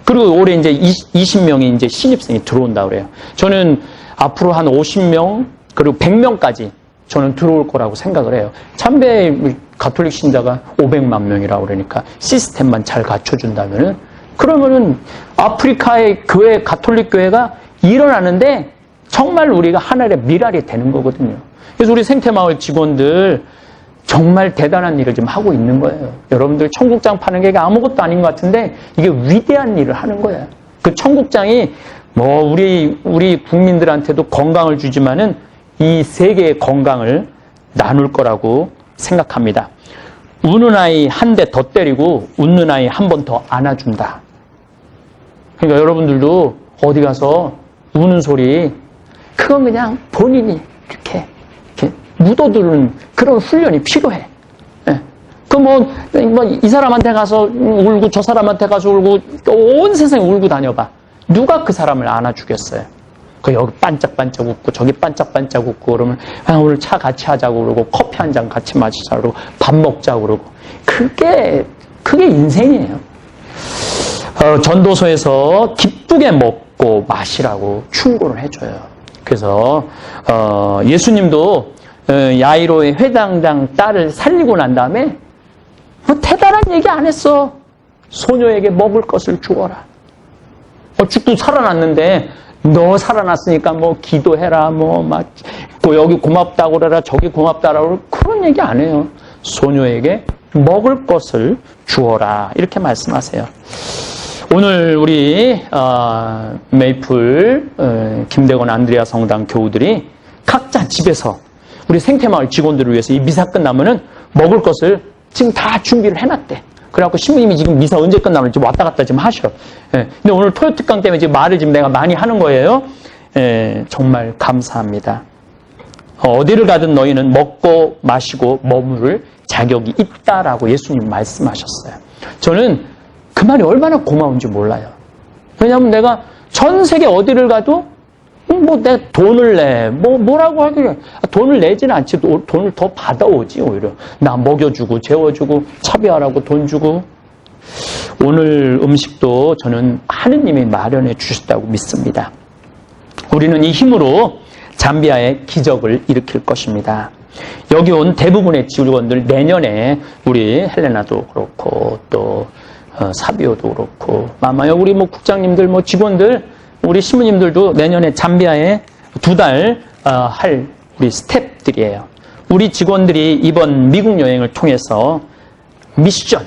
그리고 올해 이제 20명이 이제 신입생이 들어온다고 그래요. 저는 앞으로 한 50명, 그리고 100명까지 저는 들어올 거라고 생각을 해요. 참배 가톨릭 신자가 500만 명이라고 그러니까 시스템만 잘 갖춰준다면은 그러면은 아프리카의 교회, 가톨릭 교회가 일어나는데 정말 우리가 하나의 미랄이 되는 거거든요. 그래서 우리 생태마을 직원들 정말 대단한 일을 지금 하고 있는 거예요. 여러분들 청국장 파는 게 아무것도 아닌 것 같은데 이게 위대한 일을 하는 거예요. 그 청국장이 뭐 우리 국민들한테도 건강을 주지만은 이 세계의 건강을 나눌 거라고 생각합니다. 우는 아이 한 대 더 때리고 웃는 아이 한 번 더 안아준다. 그러니까 여러분들도 어디 가서 우는 소리, 그건 그냥 본인이 이렇게 묻어두는 그런 훈련이 필요해. 예. 이 사람한테 가서 울고 저 사람한테 가서 울고 온 세상에 울고 다녀봐. 누가 그 사람을 안아주겠어요? 그 여기 반짝반짝 웃고 저기 반짝반짝 웃고 그러면 오늘 차 같이 하자고 그러고 커피 한 잔 같이 마시자고 그러고 밥 먹자고 그러고 그게 인생이에요. 전도서에서 기쁘게 먹고 마시라고 충고를 해줘요. 그래서 예수님도 야이로의 회당장 딸을 살리고 난 다음에 뭐 대단한 얘기 안 했어. 소녀에게 먹을 것을 주어라. 죽고 살아났는데 너 살아났으니까 뭐 기도해라, 여기 고맙다고 그래라, 저기 고맙다라고 그런 얘기 안 해요. 소녀에게 먹을 것을 주어라 이렇게 말씀하세요. 오늘 우리 메이플 김대건 안드레아 성당 교우들이 각자 집에서 우리 생태마을 직원들을 위해서 이 미사 끝나면은 먹을 것을 지금 다 준비를 해놨대. 그래갖고 신부님이 지금 미사 언제 끝나면 지금 왔다 갔다 지금 하셔. 예. 근데 오늘 토요특강 때문에 지금 말을 지금 내가 많이 하는 거예요. 예, 정말 감사합니다. 어디를 가든 너희는 먹고 마시고 머무를 자격이 있다라고 예수님 말씀하셨어요. 저는 그 말이 얼마나 고마운지 몰라요. 왜냐하면 내가 전 세계 어디를 가도 내 돈을 내, 뭐라고 하길래 돈을 내지는 않지. 돈을 더 받아오지 오히려. 나 먹여주고 재워주고 차비하라고 돈 주고. 오늘 음식도 저는 하느님이 마련해 주셨다고 믿습니다. 우리는 이 힘으로 잠비아의 기적을 일으킬 것입니다. 여기 온 대부분의 직원들 내년에 우리 헬레나도 그렇고 또 사비오도 그렇고 마마요 우리 국장님들 직원들 우리 신부님들도 내년에 잠비아에 2달 할 우리 스텝들이에요. 우리 직원들이 이번 미국 여행을 통해서 미션,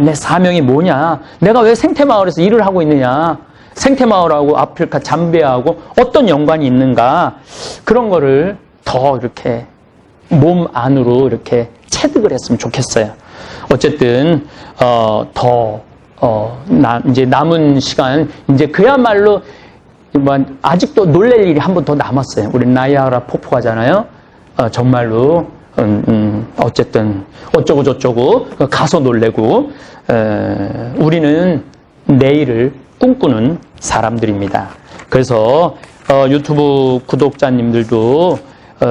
내 사명이 뭐냐? 내가 왜 생태마을에서 일을 하고 있느냐? 생태마을하고 아프리카 잠비아하고 어떤 연관이 있는가? 그런 거를 더 이렇게 몸 안으로 이렇게 체득을 했으면 좋겠어요. 어쨌든 이제 남은 시간 이제 그야말로 아직도 놀랄 일이 한 번 더 남았어요. 우리 나이아가라 폭포가잖아요. 정말로 어쨌든 어쩌고 저쩌고 가서 놀래고 우리는 내일을 꿈꾸는 사람들입니다. 그래서 유튜브 구독자님들도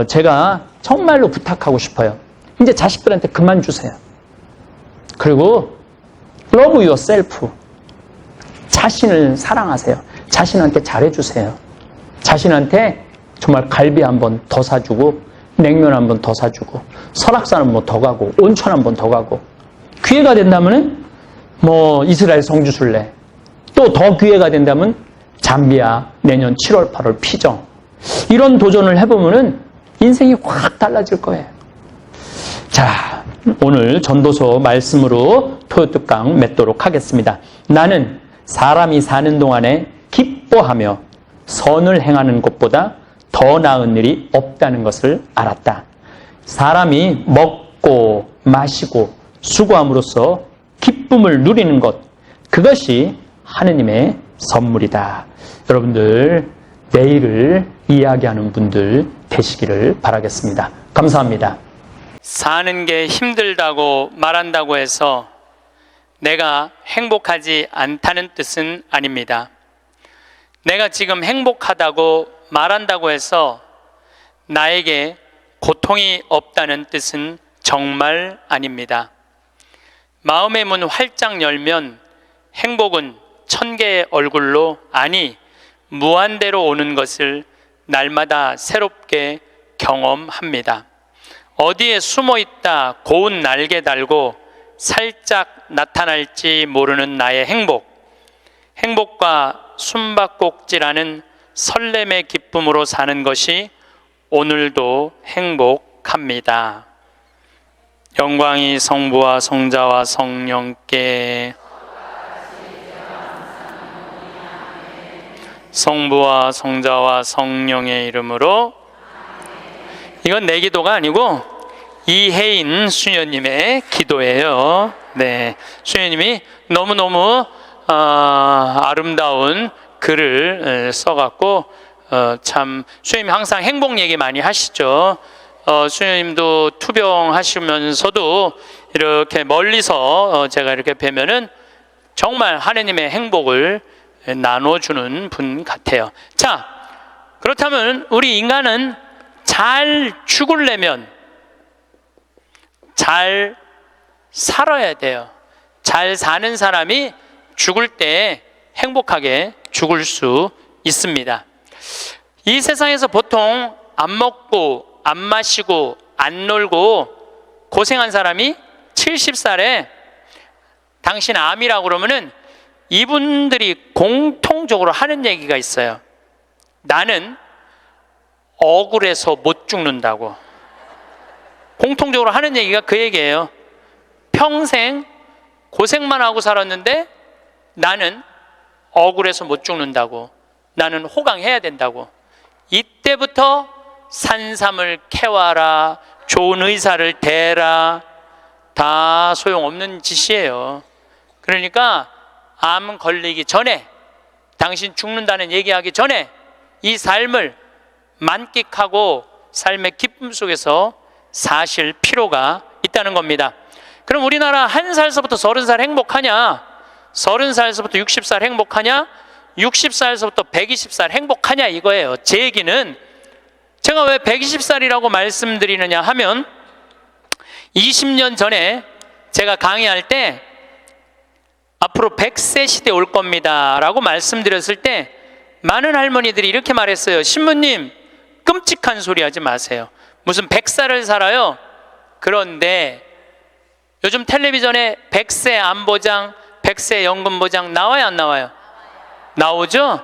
제가 정말로 부탁하고 싶어요. 이제 자식들한테 그만 주세요. 그리고 love yourself. 자신을 사랑하세요. 자신한테 잘해주세요. 자신한테 정말 갈비 한 번 더 사주고 냉면 한 번 더 사주고 설악산 한 번 더 가고 온천 한 번 더 가고 기회가 된다면은 이스라엘 성지순례 또 더 기회가 된다면 잠비아 내년 7월 8월 피정 이런 도전을 해보면은 인생이 확 달라질 거예요. 자, 오늘 전도서 말씀으로 토요특강 맺도록 하겠습니다. 나는 사람이 사는 동안에 기뻐하며 선을 행하는 것보다 더 나은 일이 없다는 것을 알았다. 사람이 먹고 마시고 수고함으로써 기쁨을 누리는 것, 그것이 하느님의 선물이다. 여러분들 내일을 이야기하는 분들 되시기를 바라겠습니다. 감사합니다. 사는 게 힘들다고 말한다고 해서 내가 행복하지 않다는 뜻은 아닙니다. 내가 지금 행복하다고 말한다고 해서 나에게 고통이 없다는 뜻은 정말 아닙니다. 마음의 문 활짝 열면 행복은 1000개의 얼굴로, 아니 무한대로 오는 것을 날마다 새롭게 경험합니다. 어디에 숨어 있다 고운 날개 달고 살짝 나타날지 모르는 나의 행복, 행복과 숨바꼭질하는 설렘의 기쁨으로 사는 것이 오늘도 행복합니다. 영광이 성부와 성자와 성령께 성부와 성자와 성령의 이름으로. 이건 내 기도가 아니고 이혜인 수녀님의 기도예요. 네, 수녀님이 너무너무 아름다운 글을 써갖고 참 수녀님이 항상 행복 얘기 많이 하시죠. 수녀님도 투병하시면서도 이렇게 멀리서 제가 이렇게 뵈면은 정말 하느님의 행복을 나눠주는 분 같아요. 자, 그렇다면 우리 인간은 잘 죽으려면 잘 살아야 돼요. 잘 사는 사람이 죽을 때 행복하게 죽을 수 있습니다. 이 세상에서 보통 안 먹고 안 마시고 안 놀고 고생한 사람이 70살에 당신 암이라고 그러면은 이분들이 공통적으로 하는 얘기가 있어요. 나는 억울해서 못 죽는다고. 공통적으로 하는 얘기가 그 얘기예요. 평생 고생만 하고 살았는데 나는 억울해서 못 죽는다고. 나는 호강해야 된다고. 이때부터 산삼을 캐와라, 좋은 의사를 대라, 다 소용없는 짓이에요. 그러니까 암 걸리기 전에, 당신 죽는다는 얘기하기 전에 이 삶을 만끽하고 삶의 기쁨 속에서 사실 필요가 있다는 겁니다. 그럼 우리나라 1살서부터 30살 행복하냐? 30살서부터 60살 행복하냐? 60살서부터 120살 행복하냐 이거예요. 제 얘기는 제가 왜 120살이라고 말씀드리느냐 하면 20년 전에 제가 강의할 때 앞으로 100세 시대 올 겁니다 라고 말씀드렸을 때 많은 할머니들이 이렇게 말했어요. 신부님, 끔찍한 소리 하지 마세요. 무슨 100살을 살아요? 그런데 요즘 텔레비전에 100세 안보장, 100세 연금보장 나와요, 안 나와요? 나오죠?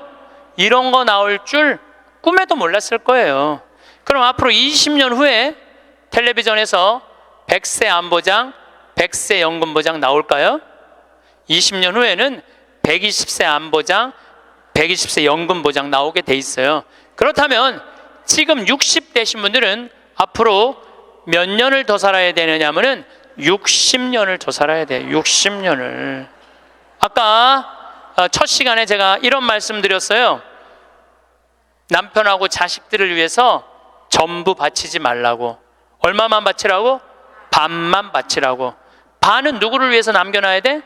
이런 거 나올 줄 꿈에도 몰랐을 거예요. 그럼 앞으로 20년 후에 텔레비전에서 100세 안보장, 100세 연금보장 나올까요? 20년 후에는 120세 안보장, 120세 연금보장 나오게 돼 있어요. 그렇다면 지금 60대신 분들은 앞으로 몇 년을 더 살아야 되느냐면은 60년을 더 살아야 돼요. 60년을. 아까 첫 시간에 제가 이런 말씀 드렸어요. 남편하고 자식들을 위해서 전부 바치지 말라고. 얼마만 바치라고? 반만 바치라고. 반은 누구를 위해서 남겨놔야 돼?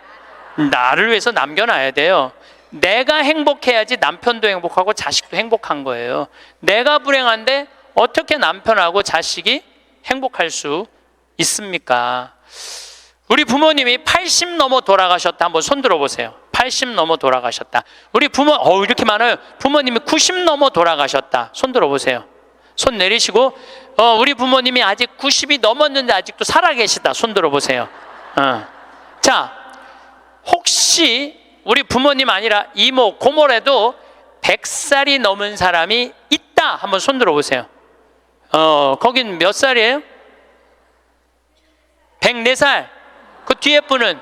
나를 위해서 남겨놔야 돼요. 내가 행복해야지 남편도 행복하고 자식도 행복한 거예요. 내가 불행한데 어떻게 남편하고 자식이 행복할 수 있습니까? 우리 부모님이 80 넘어 돌아가셨다. 한번 손 들어보세요. 80 넘어 돌아가셨다. 우리 부모, 이렇게 많아요. 부모님이 90 넘어 돌아가셨다. 손 들어보세요. 손 내리시고, 우리 부모님이 아직 90이 넘었는데 아직도 살아계시다. 손 들어보세요. 자, 혹시 우리 부모님 아니라 이모, 고모라도 100살이 넘은 사람이 있다. 한번 손 들어보세요. 거긴 몇 살이에요? 104살. 그 뒤에 분은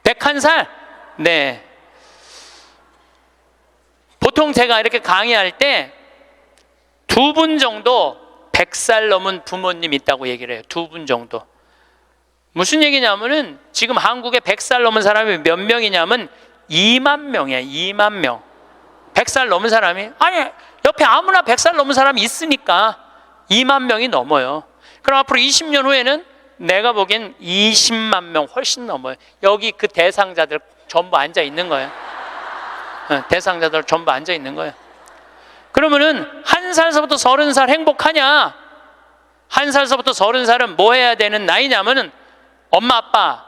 101살? 네. 보통 제가 이렇게 강의할 때 2분 정도 100살 넘은 부모님 있다고 얘기를 해요. 2분 정도. 무슨 얘기냐면은 지금 한국에 100살 넘은 사람이 몇 명이냐면 2만 명이에요. 2만 명. 100살 넘은 사람이, 아니 옆에 아무나 100살 넘은 사람이 있으니까 2만 명이 넘어요. 그럼 앞으로 20년 후에는 내가 보기엔 20만 명 훨씬 넘어요. 여기 그 대상자들 전부 앉아 있는 거예요. 대상자들 전부 앉아 있는 거예요. 그러면은 1살서부터 30살 행복하냐? 1살서부터 30살은 뭐 해야 되는 나이냐면은 엄마 아빠,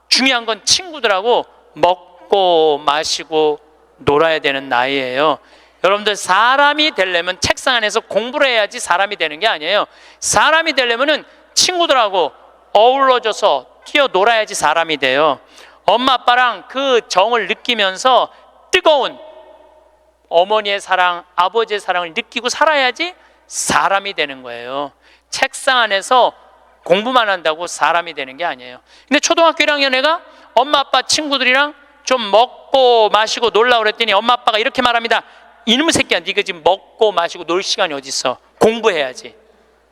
중요한 건 친구들하고 먹고 마시고 놀아야 되는 나이예요. 여러분들, 사람이 되려면 책상 안에서 공부를 해야지 사람이 되는 게 아니에요. 사람이 되려면은 친구들하고 어우러져서 뛰어놀아야지 사람이 돼요. 엄마 아빠랑 그 정을 느끼면서 뜨거운 어머니의 사랑, 아버지의 사랑을 느끼고 살아야지 사람이 되는 거예요. 책상 안에서 공부만 한다고 사람이 되는 게 아니에요. 근데 초등학교 1학년 애가 엄마 아빠 친구들이랑 좀 먹고 마시고 놀라고 그랬더니 엄마 아빠가 이렇게 말합니다. 이놈 새끼야, 네가 지금 먹고 마시고 놀 시간이 어디 있어? 공부해야지.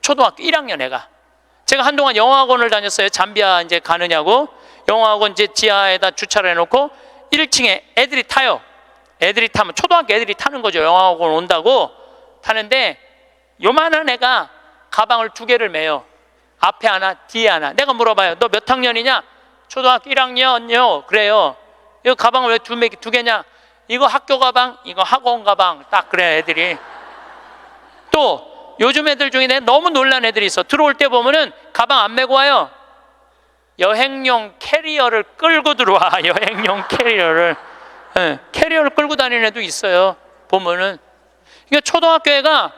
초등학교 1학년 애가. 제가 한동안 영어학원을 다녔어요. 잠비아 이제 가느냐고. 영어학원 이제 지하에다 주차를 해놓고 1층에 애들이 타요. 애들이 타면 초등학교 애들이 타는 거죠. 영어학원 온다고 타는데 요만한 애가 가방을 2개를 메요. 앞에 하나, 뒤에 하나. 내가 물어봐요. 너 몇 학년이냐? 초등학교 1학년요. 그래요. 이거 가방을 왜 2개냐? 이거 학교 가방, 이거 학원 가방. 딱 그래, 애들이. 또 요즘 애들 중에 내가 너무 놀란 애들이 있어. 들어올 때 보면은 가방 안 메고 와요. 여행용 캐리어를 끌고 들어와. 여행용 캐리어를. 네, 캐리어를 끌고 다니는 애도 있어요. 보면은. 그러니까 초등학교 애가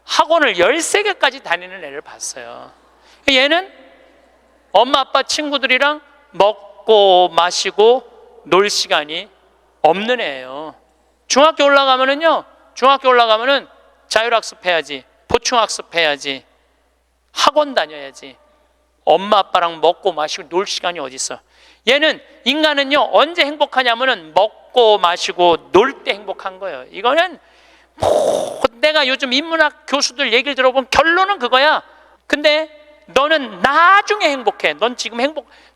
학원을 13개까지 다니는 애를 봤어요. 얘는 엄마 아빠 친구들이랑 먹고 마시고 놀 시간이 없는 애예요. 중학교 올라가면은요, 중학교 올라가면은 자율학습 해야지, 보충학습 해야지, 학원 다녀야지. 엄마 아빠랑 먹고 마시고 놀 시간이 어디 있어? 얘는, 인간은요 언제 행복하냐면은 먹고 마시고 놀 때 행복한 거예요. 이거는 내가 요즘 인문학 교수들 얘기를 들어보면 결론은 그거야. 근데 너는 나중에 행복해. 넌 지금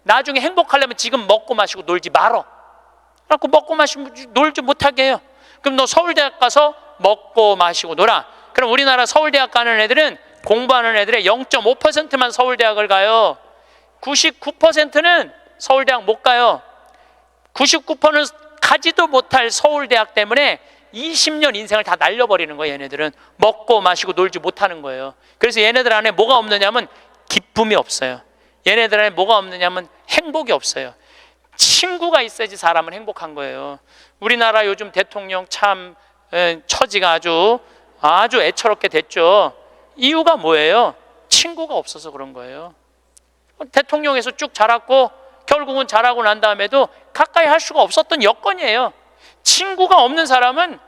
나중에 행복하려면 지금 먹고 마시고 놀지 말어. 그래갖고 먹고 마시고 놀지 못하게 해요. 그럼 너 서울대학 가서 먹고 마시고 놀아. 그럼 우리나라 서울대학 가는 애들은, 공부하는 애들의 0.5%만 서울대학을 가요. 99%는 서울대학 못 가요. 99%는 가지도 못할 서울대학 때문에 20년 인생을 다 날려버리는 거예요. 얘네들은 먹고 마시고 놀지 못하는 거예요. 그래서 얘네들 안에 뭐가 없느냐면 기쁨이 없어요. 얘네들 안에 뭐가 없느냐면 행복이 없어요. 친구가 있어야지 사람은 행복한 거예요. 우리나라 요즘 대통령 참 처지가 아주 애처롭게 됐죠. 이유가 뭐예요? 친구가 없어서 그런 거예요. 대통령에서 쭉 자랐고 결국은 자라고 난 다음에도 가까이 할 수가 없었던 여건이에요. 친구가 없는 사람은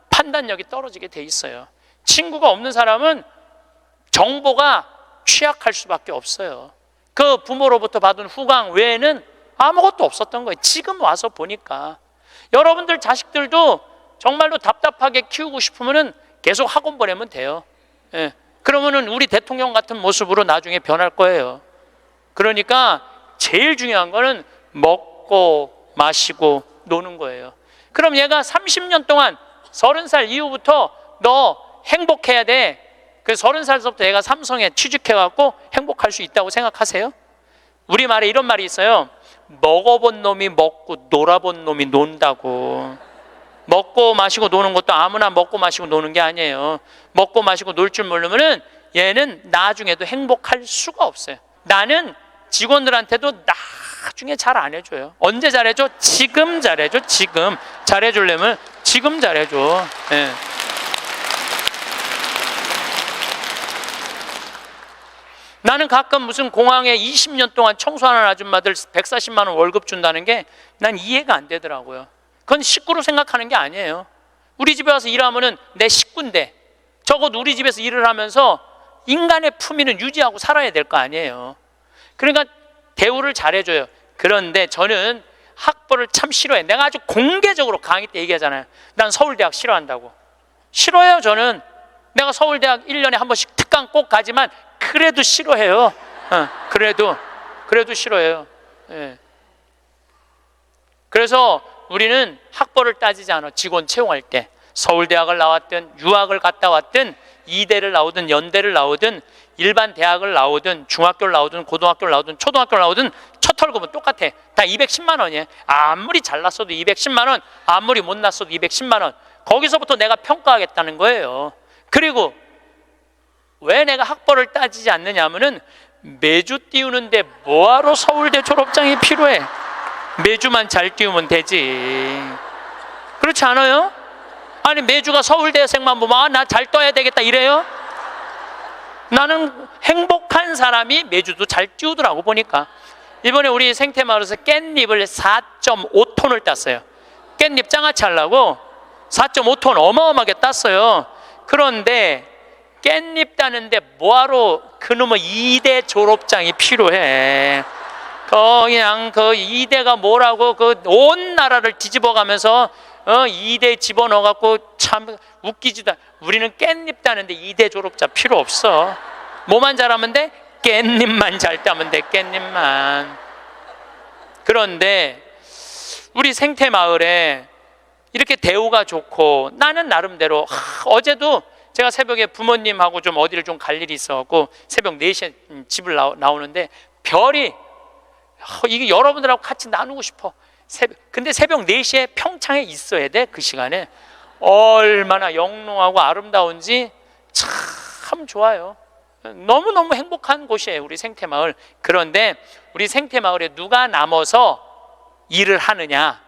판단력이 떨어지게 돼 있어요. 친구가 없는 사람은 정보가 취약할 수밖에 없어요. 그 부모로부터 받은 후광 외에는 아무것도 없었던 거예요. 지금 와서 보니까. 여러분들 자식들도 정말로 답답하게 키우고 싶으면 계속 학원 보내면 돼요. 예. 그러면은 우리 대통령 같은 모습으로 나중에 변할 거예요. 그러니까 제일 중요한 거는 먹고 마시고 노는 거예요. 그럼 얘가 30년 동안 30살 이후부터 너 행복해야 돼. 그 30살부터 얘가 삼성에 취직해갖고 행복할 수 있다고 생각하세요? 우리말에 이런 말이 있어요. 먹어본 놈이 먹고 놀아본 놈이 논다고. 먹고 마시고 노는 것도 아무나 먹고 마시고 노는 게 아니에요. 먹고 마시고 놀 줄 모르면은 얘는 나중에도 행복할 수가 없어요. 나는 직원들한테도 나중에 잘 안 해줘요. 언제 잘해줘? 지금 잘해줘. 지금 잘해주려면 지금 잘해줘. 네. 나는 가끔 무슨 공항에 20년 동안 청소하는 아줌마들 140만 원 월급 준다는 게 난 이해가 안 되더라고요. 그건 식구로 생각하는 게 아니에요. 우리 집에 와서 일하면은 내 식구인데 적어도 우리 집에서 일을 하면서 인간의 품위는 유지하고 살아야 될 거 아니에요. 그러니까 대우를 잘해줘요. 그런데 저는 학벌을 참 싫어해. 내가 아주 공개적으로 강의 때 얘기하잖아요. 난 서울대학 싫어한다고. 싫어해요. 저는 내가 서울대학 1년에 한 번씩 특강 꼭 가지만 그래도 싫어해요. 그래도 싫어해요. 예. 그래서 우리는 학벌을 따지지 않아. 직원 채용할 때 서울대학을 나왔든 유학을 갔다 왔든 이대를 나오든 연대를 나오든 일반 대학을 나오든 중학교를 나오든 고등학교를 나오든 초등학교를 나오든 첫 월급은 똑같아. 다 210만 원이에요. 아무리 잘났어도 210만 원, 아무리 못났어도 210만 원. 거기서부터 내가 평가하겠다는 거예요. 그리고 왜 내가 학벌을 따지지 않느냐 하면은 매주 띄우는데 뭐하러 서울대 졸업장이 필요해? 매주만 잘 띄우면 되지. 그렇지 않아요? 아니 매주가 서울대생만 보면 나 잘 떠야 되겠다 이래요? 나는 행복한 사람이 매주도 잘 띄우더라고 보니까. 이번에 우리 생태마을에서 깻잎을 4.5톤을 땄어요. 깻잎 장아찌 하려고 4.5톤 어마어마하게 땄어요. 그런데 깻잎 따는데 뭐하러 그놈의 2대 졸업장이 필요해. 그냥 그 2대가 뭐라고 그 온 나라를 뒤집어 가면서 2대 집어넣어 갖고 참 웃기지도 않아. 우리는 깻잎 따는데 2대 졸업자 필요 없어. 뭐만 잘하면 돼? 깻잎만 잘 따면 돼. 깻잎만. 그런데 우리 생태마을에 이렇게 대우가 좋고 나는 나름대로 어제도 제가 새벽에 부모님하고 좀 어디를 좀 갈 일이 있어갖고 새벽 4시에 집을 나오는데 별이 이게 여러분들하고 같이 나누고 싶어. 근데 새벽 4시에 평창에 있어야 돼. 그 시간에 얼마나 영롱하고 아름다운지 참 좋아요. 너무너무 행복한 곳이에요, 우리 생태마을. 그런데 우리 생태마을에 누가 남아서 일을 하느냐,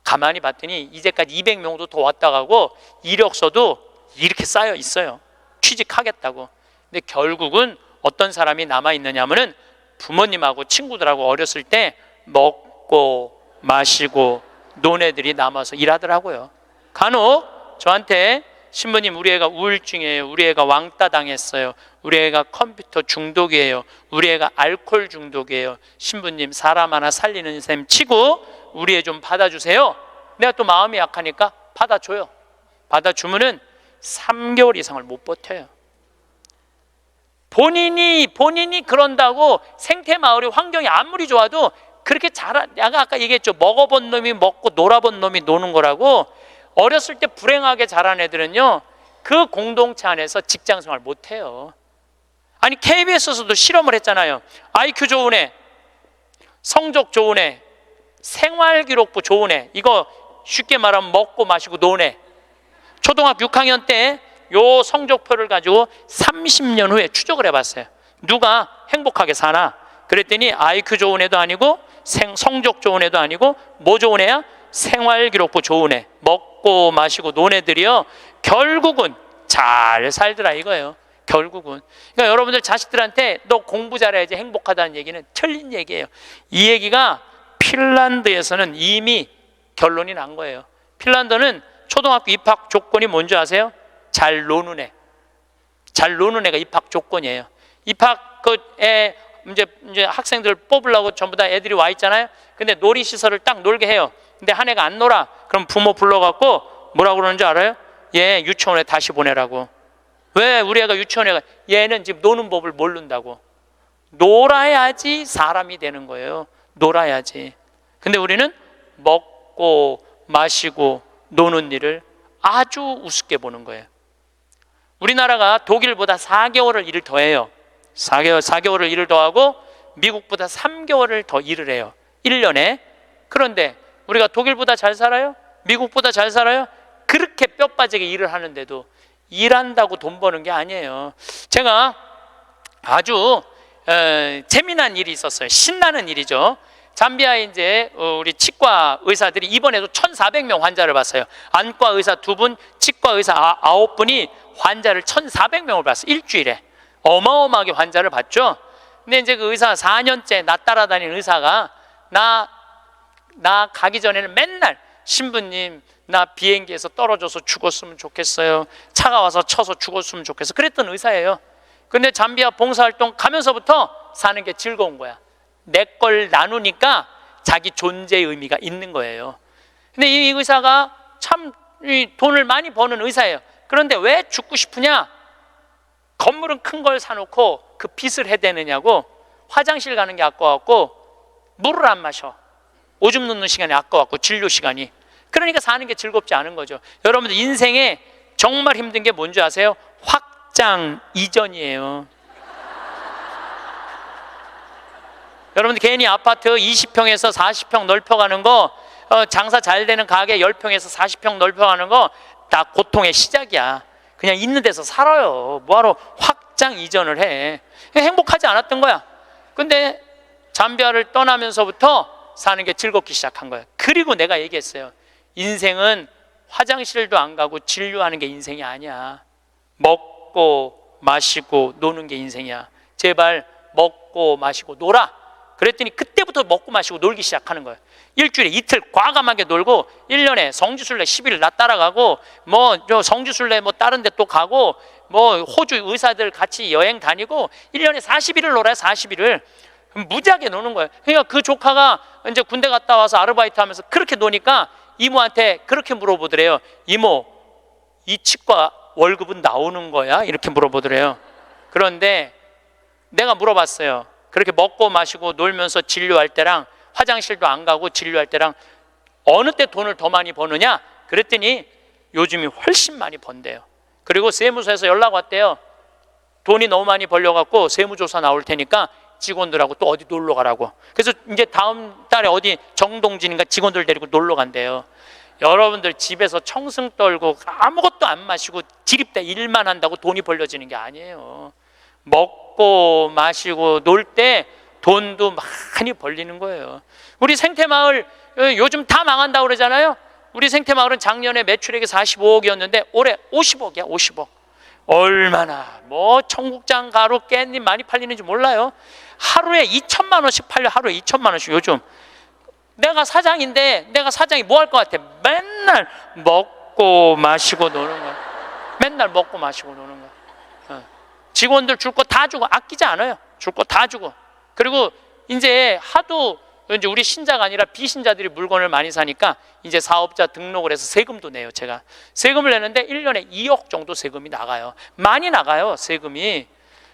가만히 봤더니 이제까지 200명도 더 왔다 가고 이력서도 이렇게 쌓여 있어요. 취직하겠다고. 근데 결국은 어떤 사람이 남아있느냐 하면은 부모님하고 친구들하고 어렸을 때 먹고 마시고 논 애들이 남아서 일하더라고요. 간혹 저한테 신부님 우리 애가 우울증이에요, 우리 애가 왕따 당했어요, 우리 애가 컴퓨터 중독이에요, 우리 애가 알코올 중독이에요, 신부님 사람 하나 살리는 셈 치고 우리 애 좀 받아주세요. 내가 또 마음이 약하니까 받아줘요. 받아주면은 3개월 이상을 못 버텨요. 본인이 그런다고 생태마을의 환경이 아무리 좋아도 그렇게 내가 아까 얘기했죠. 먹어본 놈이 먹고 놀아본 놈이 노는 거라고. 어렸을 때 불행하게 자란 애들은요, 그 공동체 안에서 직장생활 못해요. 아니 KBS에서도 실험을 했잖아요. IQ 좋은 애, 성적 좋은 애, 생활기록부 좋은 애, 이거 쉽게 말하면 먹고 마시고 노는 애. 초등학교 6학년 때 요 성적표를 가지고 30년 후에 추적을 해봤어요. 누가 행복하게 사나? 그랬더니 IQ 좋은 애도 아니고 성적 좋은 애도 아니고 뭐 좋은 애야? 생활기록부 좋은 애, 먹고 마시고 노는 애들이요, 결국은 잘 살더라 이거예요. 결국은. 그러니까 여러분들 자식들한테 너 공부 잘해야지 행복하다는 얘기는 틀린 얘기예요. 이 얘기가 핀란드에서는 이미 결론이 난 거예요. 핀란드는 초등학교 입학 조건이 뭔지 아세요? 잘 노는 애. 잘 노는 애가 입학 조건이에요. 입학 애 이제 학생들 뽑으려고 전부 다 애들이 와 있잖아요. 근데 놀이시설을 딱 놀게 해요. 근데 한 애가 안 놀아. 그럼 부모 불러갖고 뭐라고 그러는지 알아요? 얘 유치원에 다시 보내라고. 왜 우리 애가 유치원에 가? 얘는 지금 노는 법을 모른다고. 놀아야지 사람이 되는 거예요. 놀아야지. 근데 우리는 먹고 마시고 노는 일을 아주 우습게 보는 거예요. 우리나라가 독일보다 4개월을 일을 더 해요. 4개월을 일을 더 하고 미국보다 3개월을 더 일을 해요. 1년에. 그런데 우리가 독일보다 잘 살아요? 미국보다 잘 살아요? 그렇게 뼈 빠지게 일을 하는데도 일한다고 돈 버는 게 아니에요. 제가 아주 재미난 일이 있었어요. 신나는 일이죠. 잠비아에 이제 우리 치과 의사들이 이번에도 1,400명 환자를 봤어요. 안과 의사 2분, 치과 의사 9분이 환자를 1,400명을 봤어요. 일주일에. 어마어마하게 환자를 봤죠. 근데 이제 그 의사 4년째 나 따라다니는 의사가 나 가기 전에는 맨날 신부님 나 비행기에서 떨어져서 죽었으면 좋겠어요. 차가 와서 쳐서 죽었으면 좋겠어. 그랬던 의사예요. 근데 잠비아 봉사활동 가면서부터 사는 게 즐거운 거야. 내 걸 나누니까 자기 존재의 의미가 있는 거예요. 근데 이 의사가 참 돈을 많이 버는 의사예요. 그런데 왜 죽고 싶으냐? 건물은 큰 걸 사놓고 그 빚을 해대느냐고. 화장실 가는 게 아까워갖고 물을 안 마셔. 오줌 누는 시간이 아까워갖고 진료 시간이. 그러니까 사는 게 즐겁지 않은 거죠. 여러분들 인생에 정말 힘든 게 뭔지 아세요? 확장 이전이에요. 여러분들 괜히 아파트 20평에서 40평 넓혀가는 거, 장사 잘 되는 가게 10평에서 40평 넓혀가는 거 다 고통의 시작이야. 그냥 있는 데서 살아요. 뭐하러 확장 이전을 해. 행복하지 않았던 거야. 근데 잠비아를 떠나면서부터 사는 게 즐겁기 시작한 거야. 그리고 내가 얘기했어요. 인생은 화장실도 안 가고 진료하는 게 인생이 아니야. 먹고 마시고 노는 게 인생이야. 제발 먹고 마시고 놀아. 그랬더니 그때부터 먹고 마시고 놀기 시작하는 거예요. 일주일에 이틀 과감하게 놀고 1년에 성지순례 10일 나 따라가고 뭐 성지순례 뭐 다른 데 또 가고 뭐 호주 의사들 같이 여행 다니고 1년에 40일을 놀아요. 40일을 무지하게 노는 거예요. 그러니까 그 조카가 이제 군대 갔다 와서 아르바이트 하면서 그렇게 노니까 이모한테 그렇게 물어보더래요. 이모, 이 치과 월급은 나오는 거야? 이렇게 물어보더래요. 그런데 내가 물어봤어요. 그렇게 먹고 마시고 놀면서 진료할 때랑 화장실도 안 가고 진료할 때랑 어느 때 돈을 더 많이 버느냐? 그랬더니 요즘이 훨씬 많이 번대요. 그리고 세무서에서 연락 왔대요. 돈이 너무 많이 벌려갖고 세무조사 나올 테니까 직원들하고 또 어디 놀러 가라고. 그래서 이제 다음 달에 어디 정동진인가 직원들 데리고 놀러 간대요. 여러분들 집에서 청승 떨고 아무것도 안 마시고 지립대 일만 한다고 돈이 벌려지는 게 아니에요. 먹고 마시고 놀 때 돈도 많이 벌리는 거예요. 우리 생태마을 요즘 다 망한다고 그러잖아요. 우리 생태마을은 작년에 매출액이 45억이었는데 올해 50억이야. 50억. 얼마나 뭐 청국장, 가루, 깻잎 많이 팔리는지 몰라요. 하루에 2천만 원씩 팔려. 하루에 2천만 원씩. 요즘 내가 사장인데 내가 사장이 뭐 할 것 같아? 맨날 먹고 마시고 노는 거야. 맨날 먹고 마시고 노는 거야. 직원들 줄 거 다 주고 아끼지 않아요. 줄 거 다 주고. 그리고 이제 하도 이제 우리 신자가 아니라 비신자들이 물건을 많이 사니까 이제 사업자 등록을 해서 세금도 내요. 제가 세금을 내는데 1년에 2억 정도 세금이 나가요. 많이 나가요, 세금이.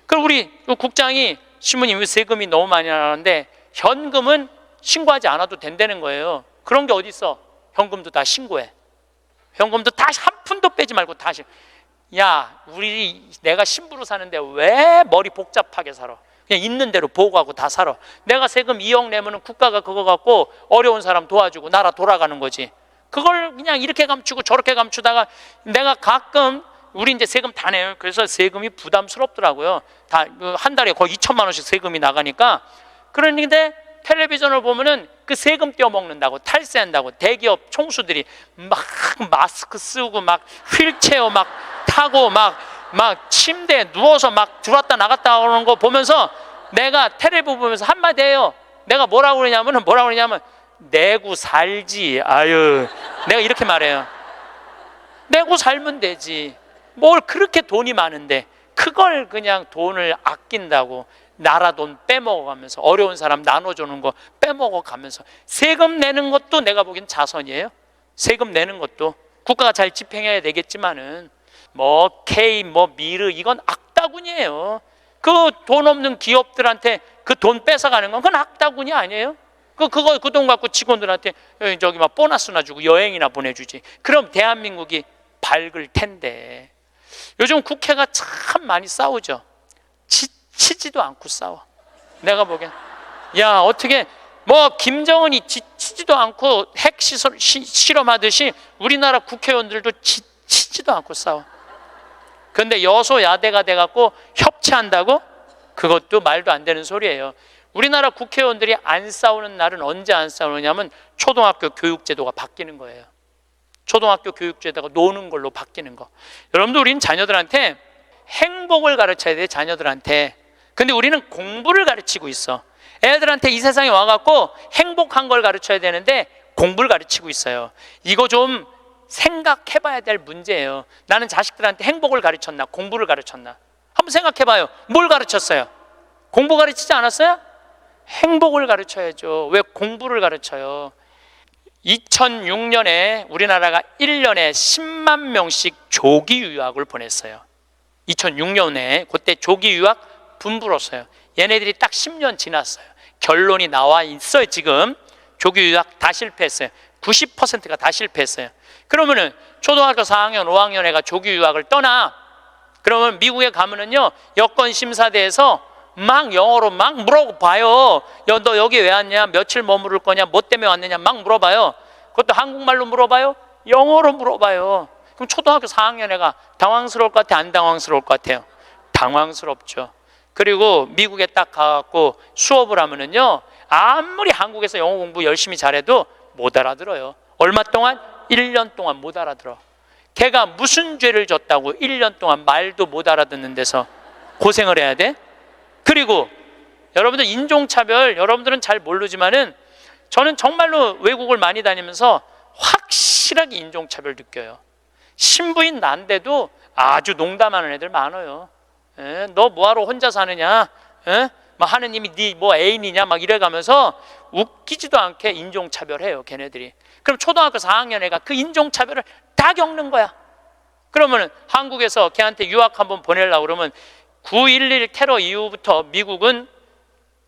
그럼 우리 국장이 신부님 왜 세금이 너무 많이 나가는데 현금은 신고하지 않아도 된다는 거예요. 그런 게 어디 있어? 현금도 다 신고해. 현금도 다 한 푼도 빼지 말고 다 신고. 야, 내가 신부로 사는데 왜 머리 복잡하게 살아? 그냥 있는 대로 보고하고 다 살아. 내가 세금 2억 내면은 국가가 그거 갖고 어려운 사람 도와주고 나라 돌아가는 거지. 그걸 그냥 이렇게 감추고 저렇게 감추다가 내가 가끔 우리 이제 세금 다 내요. 그래서 세금이 부담스럽더라고요. 다 한 달에 거의 2천만 원씩 세금이 나가니까. 그런데 텔레비전을 보면은 그 세금 떼어먹는다고 탈세한다고 대기업 총수들이 막 마스크 쓰고 막 휠체어 막 타고 막 침대에 누워서 막 들어왔다 나갔다 하는 거 보면서 내가 텔레비 보면서 한마디 해요. 내가 뭐라고 그러냐면 내고 살지. 아유, 내가 이렇게 말해요. 내고 살면 되지. 뭘 그렇게 돈이 많은데 그걸 그냥 돈을 아낀다고 나라 돈 빼먹어가면서 어려운 사람 나눠주는 거 빼먹어가면서 세금 내는 것도 내가 보기엔 자선이에요. 세금 내는 것도 국가가 잘 집행해야 되겠지만은 뭐 K 뭐 미르 이건 악다군이에요. 그 돈 없는 기업들한테 그 돈 뺏어가는 건 그건 악다군이 아니에요. 그 돈 갖고 직원들한테 저기 막 보너스나 주고 여행이나 보내주지. 그럼 대한민국이 밝을 텐데. 요즘 국회가 참 많이 싸우죠. 지치지도 않고 싸워. 내가 보기엔 야 어떻게 뭐 김정은이 지치지도 않고 핵 실험하듯이 우리나라 국회의원들도 지치지도 않고 싸워. 그런데 여소야대가 돼갖고 협치한다고? 그것도 말도 안 되는 소리예요. 우리나라 국회의원들이 안 싸우는 날은 언제 안 싸우느냐면 초등학교 교육제도가 바뀌는 거예요. 초등학교 교육제도가 노는 걸로 바뀌는 거. 여러분들 우리는 자녀들한테 행복을 가르쳐야 돼요. 자녀들한테. 근데 우리는 공부를 가르치고 있어. 애들한테 이 세상에 와갖고 행복한 걸 가르쳐야 되는데 공부를 가르치고 있어요. 이거 좀 생각해봐야 될 문제예요. 나는 자식들한테 행복을 가르쳤나 공부를 가르쳤나 한번 생각해봐요. 뭘 가르쳤어요? 공부 가르치지 않았어요? 행복을 가르쳐야죠. 왜 공부를 가르쳐요? 2006년에 우리나라가 1년에 10만 명씩 조기 유학을 보냈어요. 2006년에 그때 조기 유학 분불었어요. 얘네들이 딱 10년 지났어요. 결론이 나와 있어요. 지금 조기 유학 다 실패했어요. 90%가 다 실패했어요. 그러면은 초등학교 4학년, 5학년 애가 조기 유학을 떠나. 그러면 미국에 가면은요 여권 심사대에서 막 영어로 막 물어봐요. 너 여기 왜 왔냐? 며칠 머무를 거냐? 뭐 때문에 왔느냐? 막 물어봐요. 그것도 한국말로 물어봐요? 영어로 물어봐요. 그럼 초등학교 4학년 애가 당황스러울 것 같아? 안 당황스러울 것 같아요? 당황스럽죠. 그리고 미국에 딱 가갖고 수업을 하면은요 아무리 한국에서 영어 공부 열심히 잘해도 못 알아들어요. 얼마 동안? 1년 동안 못 알아들어. 걔가 무슨 죄를 졌다고 1년 동안 말도 못 알아듣는 데서 고생을 해야 돼? 그리고 여러분들 인종차별 여러분들은 잘 모르지만은 저는 정말로 외국을 많이 다니면서 확실하게 인종차별 느껴요. 신부인 난데도 아주 농담하는 애들 많아요. 너 뭐하러 혼자 사느냐? 막 하느님이 네 뭐 애인이냐? 막 이래가면서 웃기지도 않게 인종차별해요, 걔네들이. 그럼 초등학교 4학년 애가 그 인종차별을 다 겪는 거야. 그러면은 한국에서 걔한테 유학 한번 보내려고 그러면 9.11 테러 이후부터 미국은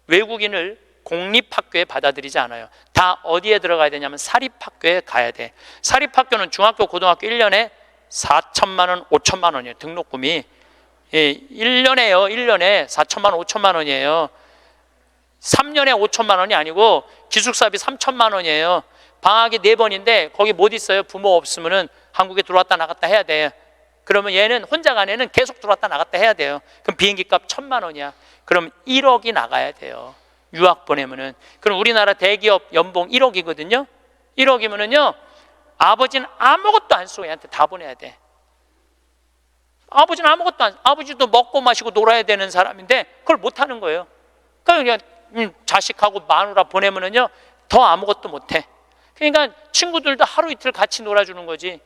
외국인을 공립학교에 받아들이지 않아요. 다 어디에 들어가야 되냐면 사립학교에 가야 돼. 사립학교는 중학교, 고등학교 1년에 4천만 원, 5천만 원이에요. 등록금이. 1년에요. 1년에 4천만 원, 5천만 원이에요. 3년에 5천만 원이 아니고 기숙사비 3천만 원이에요. 방학이 4번인데 거기 못 있어요. 부모 없으면은 한국에 들어왔다 나갔다 해야 돼. 그러면 얘는 혼자 간 애는 계속 들어왔다 나갔다 해야 돼요. 그럼 비행기 값 1,000만 원이야. 그럼 1억이 나가야 돼요. 유학 보내면은. 그럼 우리나라 대기업 연봉 1억이거든요. 1억이면은요, 아버지는 아무것도 안 쓰고 얘한테 다 보내야 돼. 아버지는 아무것도 안, 아버지도 먹고 마시고 놀아야 되는 사람인데 그걸 못 하는 거예요. 그러니까 그냥 자식하고 마누라 보내면은요, 더 아무것도 못 해. 그러니까 친구들도 하루 이틀 같이 놀아주는 거지.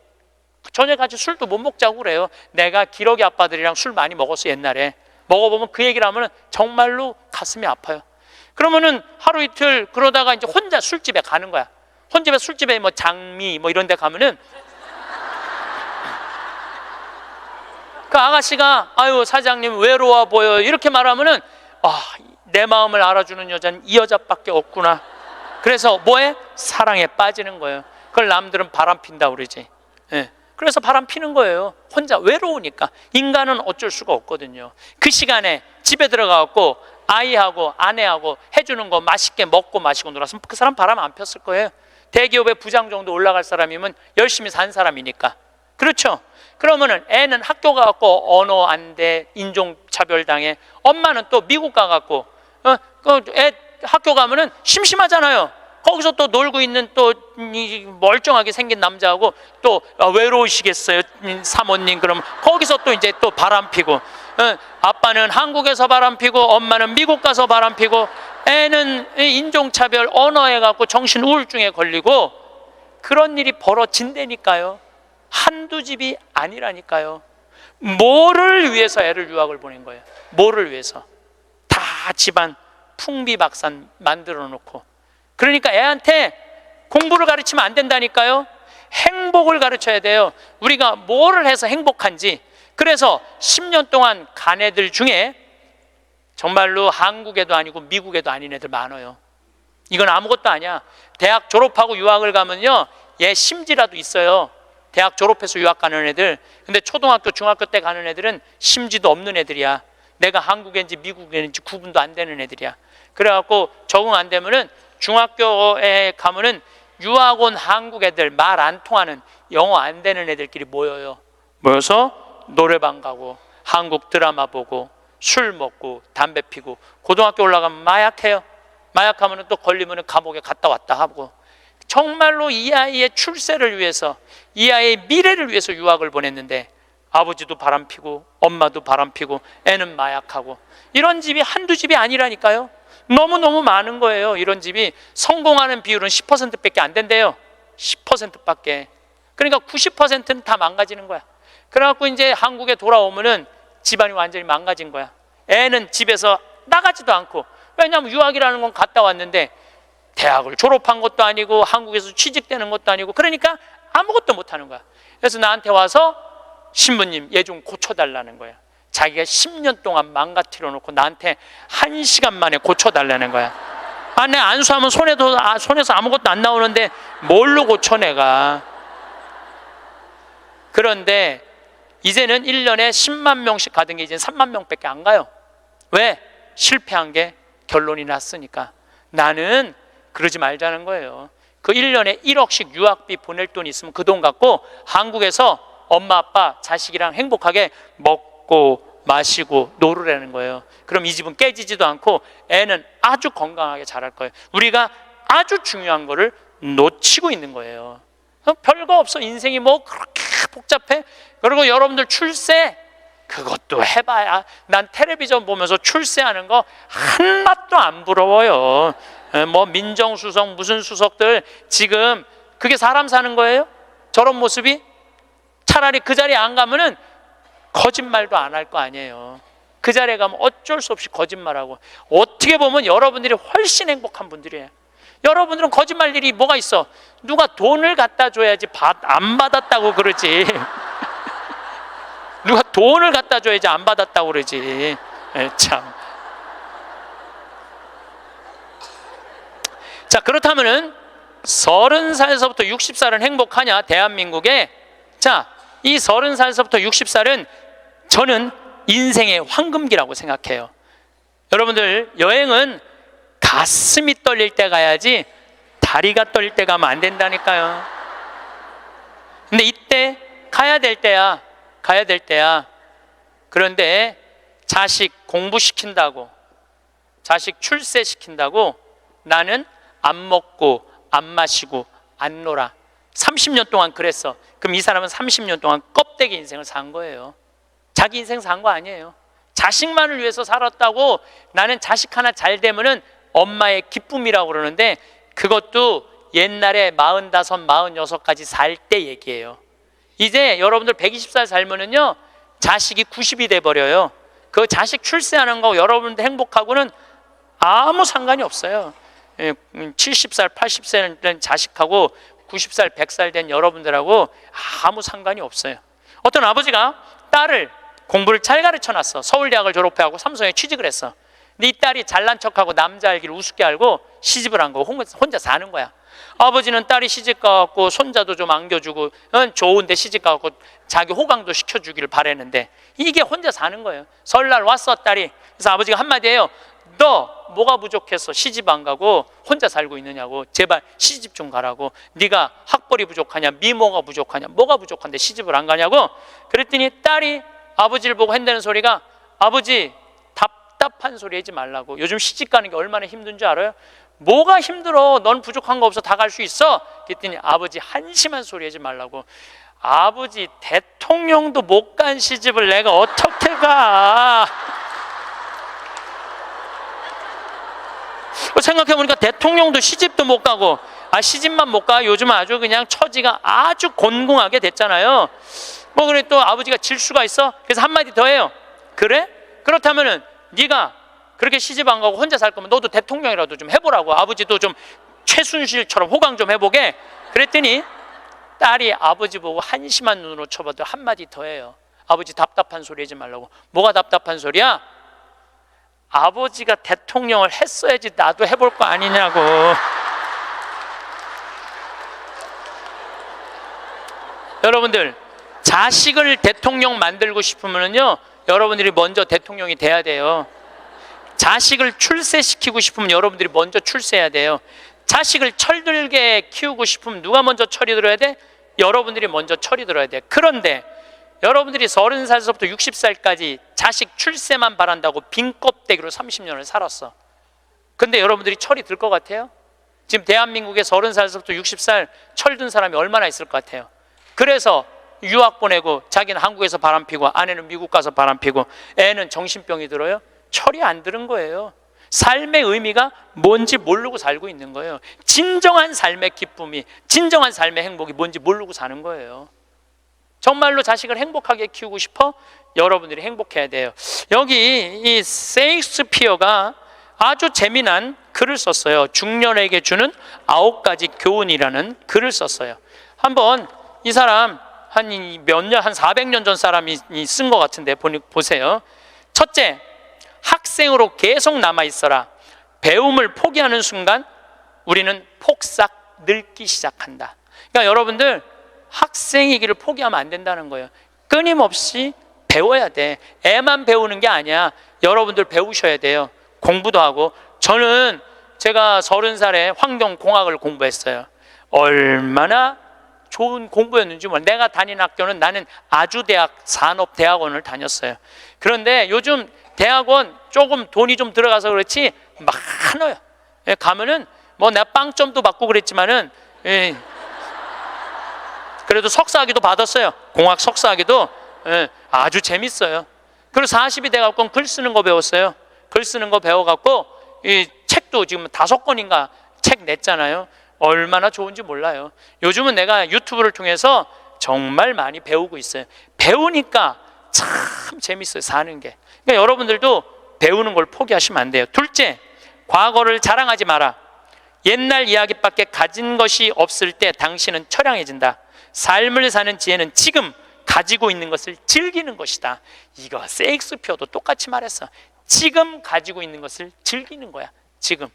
저녁 같이 술도 못 먹자고 그래요. 내가 기러기 아빠들이랑 술 많이 먹었어, 옛날에. 먹어보면 그 얘기를 하면 정말로 가슴이 아파요. 그러면은 하루 이틀 그러다가 이제 혼자 술집에 가는 거야. 혼자 술집에 뭐 장미 뭐 이런 데 가면은 그 아가씨가 아유 사장님 외로워 보여 이렇게 말하면은 내 마음을 알아주는 여자는 이 여자밖에 없구나. 그래서 뭐해? 사랑에 빠지는 거예요. 그걸 남들은 바람 핀다 그러지. 그래서 바람 피는 거예요. 혼자 외로우니까. 인간은 어쩔 수가 없거든요. 그 시간에 집에 들어가갖고 아이하고 아내하고 해주는 거 맛있게 먹고 마시고 놀았으면 그 사람 바람 안 폈을 거예요. 대기업의 부장 정도 올라갈 사람이면 열심히 산 사람이니까. 그렇죠? 그러면은 애는 학교 가갖고 언어 안 돼, 인종차별 당해. 엄마는 또 미국 가갖고 애 학교 가면은 심심하잖아요. 거기서 또 놀고 있는 또 멀쩡하게 생긴 남자하고 또 외로우시겠어요, 사모님. 그러면 거기서 또 이제 또 바람 피고, 아빠는 한국에서 바람 피고 엄마는 미국 가서 바람 피고, 애는 인종차별 언어에 갖고 정신 우울증에 걸리고, 그런 일이 벌어진다니까요. 한두 집이 아니라니까요. 뭐를 위해서 애를 유학을 보낸 거예요? 뭐를 위해서? 다 집안 풍비박산 만들어 놓고. 그러니까 애한테 공부를 가르치면 안 된다니까요. 행복을 가르쳐야 돼요. 우리가 뭐를 해서 행복한지. 그래서 10년 동안 간 애들 중에 정말로 한국에도 아니고 미국에도 아닌 애들 많아요. 이건 아무것도 아니야. 대학 졸업하고 유학을 가면요, 얘 심지라도 있어요. 대학 졸업해서 유학 가는 애들. 근데 초등학교 중학교 때 가는 애들은 심지도 없는 애들이야. 내가 한국인지 미국인지 구분도 안 되는 애들이야. 그래갖고 적응 안 되면은 중학교에 가면은 유학 온 한국 애들, 말 안 통하는 영어 안 되는 애들끼리 모여요. 모여서 노래방 가고 한국 드라마 보고 술 먹고 담배 피고, 고등학교 올라가면 마약해요. 마약하면 또 걸리면 감옥에 갔다 왔다 하고. 정말로 이 아이의 출세를 위해서, 이 아이의 미래를 위해서 유학을 보냈는데 아버지도 바람피고 엄마도 바람피고 애는 마약하고. 이런 집이 한두 집이 아니라니까요. 너무너무 많은 거예요. 이런 집이. 성공하는 비율은 10%밖에 안 된대요. 10%밖에. 그러니까 90%는 다 망가지는 거야. 그래갖고 이제 한국에 돌아오면은 집안이 완전히 망가진 거야. 애는 집에서 나가지도 않고. 왜냐하면 유학이라는 건 갔다 왔는데 대학을 졸업한 것도 아니고 한국에서 취직되는 것도 아니고, 그러니까 아무것도 못하는 거야. 그래서 나한테 와서 신부님 얘 좀 고쳐달라는 거야. 자기가 10년 동안 망가뜨려 놓고 나한테 1시간 만에 고쳐달라는 거야. 내 안수하면 손에서 아무것도 안 나오는데 뭘로 고쳐 내가. 그런데 이제는 1년에 10만 명씩 가던 게 이제 3만 명밖에 안 가요. 왜? 실패한 게 결론이 났으니까. 나는 그러지 말자는 거예요. 그 1년에 1억씩 유학비 보낼 돈이 있으면 그 돈 갖고 한국에서 엄마 아빠 자식이랑 행복하게 먹고 마시고 놀으라는 거예요. 그럼 이 집은 깨지지도 않고 애는 아주 건강하게 자랄 거예요. 우리가 아주 중요한 거를 놓치고 있는 거예요. 별거 없어. 인생이 뭐 그렇게 복잡해? 그리고 여러분들 출세, 그것도 해봐야 난 텔레비전 보면서 출세하는 거 한맛도 안 부러워요. 뭐 민정수석 무슨 수석들 지금 그게 사람 사는 거예요? 저런 모습이? 차라리 그 자리에 안 가면은 거짓말도 안 할 거 아니에요. 그 자리에 가면 어쩔 수 없이 거짓말하고, 어떻게 보면 여러분들이 훨씬 행복한 분들이에요. 여러분들은 거짓말 일이 뭐가 있어? 누가 돈을 갖다 줘야지 안 받았다고 그러지. 누가 돈을 갖다 줘야지 안 받았다고 그러지. 참. 자, 그렇다면은 30살에서부터 60살은 행복하냐? 대한민국에. 자, 이 30살에서부터 60살은 저는 인생의 황금기라고 생각해요. 여러분들, 여행은 가슴이 떨릴 때 가야지 다리가 떨릴 때 가면 안 된다니까요. 근데 이때 가야 될 때야. 가야 될 때야. 그런데 자식 공부시킨다고, 자식 출세시킨다고 나는 안 먹고 안 마시고 안 놀아. 30년 동안 그랬어. 그럼 이 사람은 30년 동안 껍데기 인생을 산 거예요. 자기 인생 산 거 아니에요. 자식만을 위해서 살았다고. 나는 자식 하나 잘 되면은 엄마의 기쁨이라고 그러는데, 그것도 옛날에 45, 46까지 살 때 얘기예요. 이제 여러분들 120살 살면은요, 자식이 90이 돼버려요. 그 자식 출세하는 거 여러분들 행복하고는 아무 상관이 없어요. 70살, 80살 된 자식하고 90살, 100살 된 여러분들하고 아무 상관이 없어요. 어떤 아버지가 딸을 공부를 잘 가르쳐 놨어. 서울대학을 졸업해하고 삼성에 취직을 했어. 근데 이 딸이 잘난 척하고 남자 알기를 우습게 알고 시집을 한 거, 혼자 사는 거야. 아버지는 딸이 시집 가갖고 손자도 좀 안겨주고 좋은데 시집 가갖고 자기 호강도 시켜주기를 바랬는데 이게 혼자 사는 거예요. 설날 왔어 딸이. 그래서 아버지가 한마디 해요. 너 뭐가 부족해서 시집 안 가고 혼자 살고 있느냐고. 제발 시집 좀 가라고. 네가 학벌이 부족하냐, 미모가 부족하냐, 뭐가 부족한데 시집을 안 가냐고. 그랬더니 딸이 아버지를 보고 한다는 소리가, 아버지 답답한 소리 하지 말라고. 요즘 시집 가는 게 얼마나 힘든 줄 알아요? 뭐가 힘들어? 넌 부족한 거 없어. 다 갈 수 있어. 그랬더니 아버지 한심한 소리 하지 말라고. 아버지 대통령도 못 간 시집을 내가 어떻게 가? 생각해보니까 대통령도 시집도 못 가고, 시집만 못 가. 요즘 아주 그냥 처지가 아주 곤궁하게 됐잖아요. 뭐 그래 또 아버지가 질 수가 있어? 그래서 한마디 더 해요. 그래? 그렇다면은 네가 그렇게 시집 안 가고 혼자 살 거면 너도 대통령이라도 좀 해보라고. 아버지도 좀 최순실처럼 호강 좀 해보게. 그랬더니 딸이 아버지 보고 한심한 눈으로 쳐봐도 한마디 더 해요. 아버지 답답한 소리 하지 말라고. 뭐가 답답한 소리야? 아버지가 대통령을 했어야지 나도 해볼 거 아니냐고. 여러분들, 자식을 대통령 만들고 싶으면요, 여러분들이 먼저 대통령이 돼야 돼요. 자식을 출세시키고 싶으면 여러분들이 먼저 출세해야 돼요. 자식을 철들게 키우고 싶으면 누가 먼저 철이 들어야 돼? 여러분들이 먼저 철이 들어야 돼. 그런데 여러분들이 30살부터 60살까지 자식 출세만 바란다고 빈 껍데기로 30년을 살았어. 근데 여러분들이 철이 들 것 같아요? 지금 대한민국에 30살부터 60살 철든 사람이 얼마나 있을 것 같아요? 그래서 유학 보내고 자기는 한국에서 바람피고 아내는 미국 가서 바람피고 애는 정신병이 들어요? 철이 안 들은 거예요. 삶의 의미가 뭔지 모르고 살고 있는 거예요. 진정한 삶의 기쁨이, 진정한 삶의 행복이 뭔지 모르고 사는 거예요. 정말로 자식을 행복하게 키우고 싶어? 여러분들이 행복해야 돼요. 여기 이 셰익스피어가 아주 재미난 글을 썼어요. 중년에게 주는 9가지 교훈이라는 글을 썼어요. 한번 이 사람 한 400년 전 사람이 쓴 것 같은데 보세요. 첫째, 학생으로 계속 남아 있어라. 배움을 포기하는 순간 우리는 폭삭 늙기 시작한다. 그러니까 여러분들, 학생이기를 포기하면 안 된다는 거예요. 끊임없이 배워야 돼. 애만 배우는 게 아니야. 여러분들 배우셔야 돼요. 공부도 하고. 저는 제가 30살에 환경공학을 공부했어요. 얼마나 좋은 공부였는지 몰라. 내가 다닌 학교는 나는 아주대학 산업대학원을 다녔어요. 그런데 요즘 대학원 조금 돈이 좀 들어가서 그렇지 많아요. 가면은 뭐 내가 빵점도 받고 그랬지만은 그래도 석사학위도 받았어요. 공학 석사학위도 아주 재밌어요. 그리고 40이 돼갖고 글 쓰는 거 배웠어요. 글 쓰는 거 배워갖고 이 책도 지금 5권인가 책 냈잖아요. 얼마나 좋은지 몰라요. 요즘은 내가 유튜브를 통해서 정말 많이 배우고 있어요. 배우니까 참 재밌어요, 사는 게. 그러니까 여러분들도 배우는 걸 포기하시면 안 돼요. 둘째, 과거를 자랑하지 마라. 옛날 이야기밖에 가진 것이 없을 때 당신은 처량해진다. 삶을 사는 지혜는 지금 가지고 있는 것을 즐기는 것이다. 이거 세익스피어도 똑같이 말했어. 지금 가지고 있는 것을 즐기는 거야. 지금.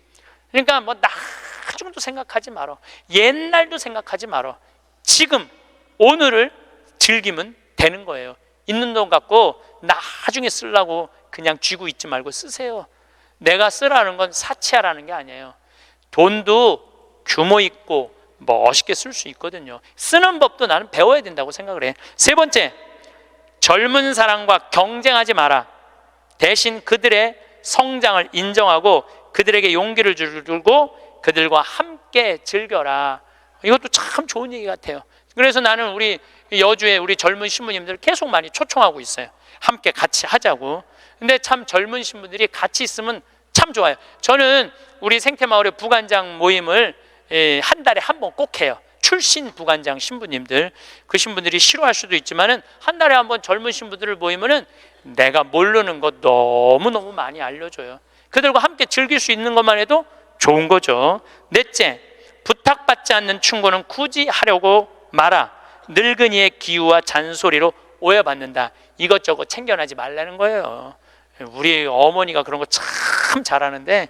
그러니까 뭐 나중도 생각하지 말어. 옛날도 생각하지 말어. 지금 오늘을 즐기면 되는 거예요. 있는 돈 갖고 나중에 쓰려고 그냥 쥐고 있지 말고 쓰세요. 내가 쓰라는 건 사치하라는 게 아니에요. 돈도 규모 있고 멋있게 쓸 수 있거든요. 쓰는 법도 나는 배워야 된다고 생각을 해. 세 번째, 젊은 사람과 경쟁하지 마라. 대신 그들의 성장을 인정하고 그들에게 용기를 주고 그들과 함께 즐겨라. 이것도 참 좋은 얘기 같아요. 그래서 나는 우리 여주에 우리 젊은 신부님들 계속 많이 초청하고 있어요. 함께 같이 하자고. 근데 참 젊은 신부들이 같이 있으면 참 좋아요. 저는 우리 생태마을의 부관장 모임을 한 달에 한 번 꼭 해요. 출신 부관장 신부님들, 그 신부들이 싫어할 수도 있지만은 한 달에 한 번 젊은 신부들을 모이면은 내가 모르는 것 너무너무 많이 알려줘요. 그들과 함께 즐길 수 있는 것만 해도 좋은 거죠. 넷째, 부탁받지 않는 충고는 굳이 하려고 마라. 늙은이의 기우와 잔소리로 오해받는다. 이것저것 챙겨나지 말라는 거예요. 우리 어머니가 그런 거 참 잘하는데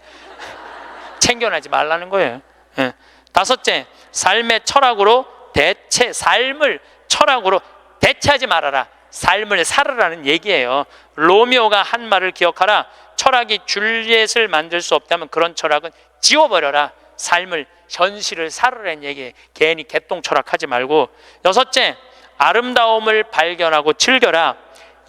챙겨나지 말라는 거예요. 다섯째, 삶의 철학으로 삶을 철학으로 대체하지 말아라. 삶을 살으라는 얘기예요. 로미오가 한 말을 기억하라. 철학이 줄리엣을 만들 수 없다면 그런 철학은 지워버려라. 삶을, 현실을 살으라는 얘기예요. 괜히 개똥 철학하지 말고. 여섯째, 아름다움을 발견하고 즐겨라.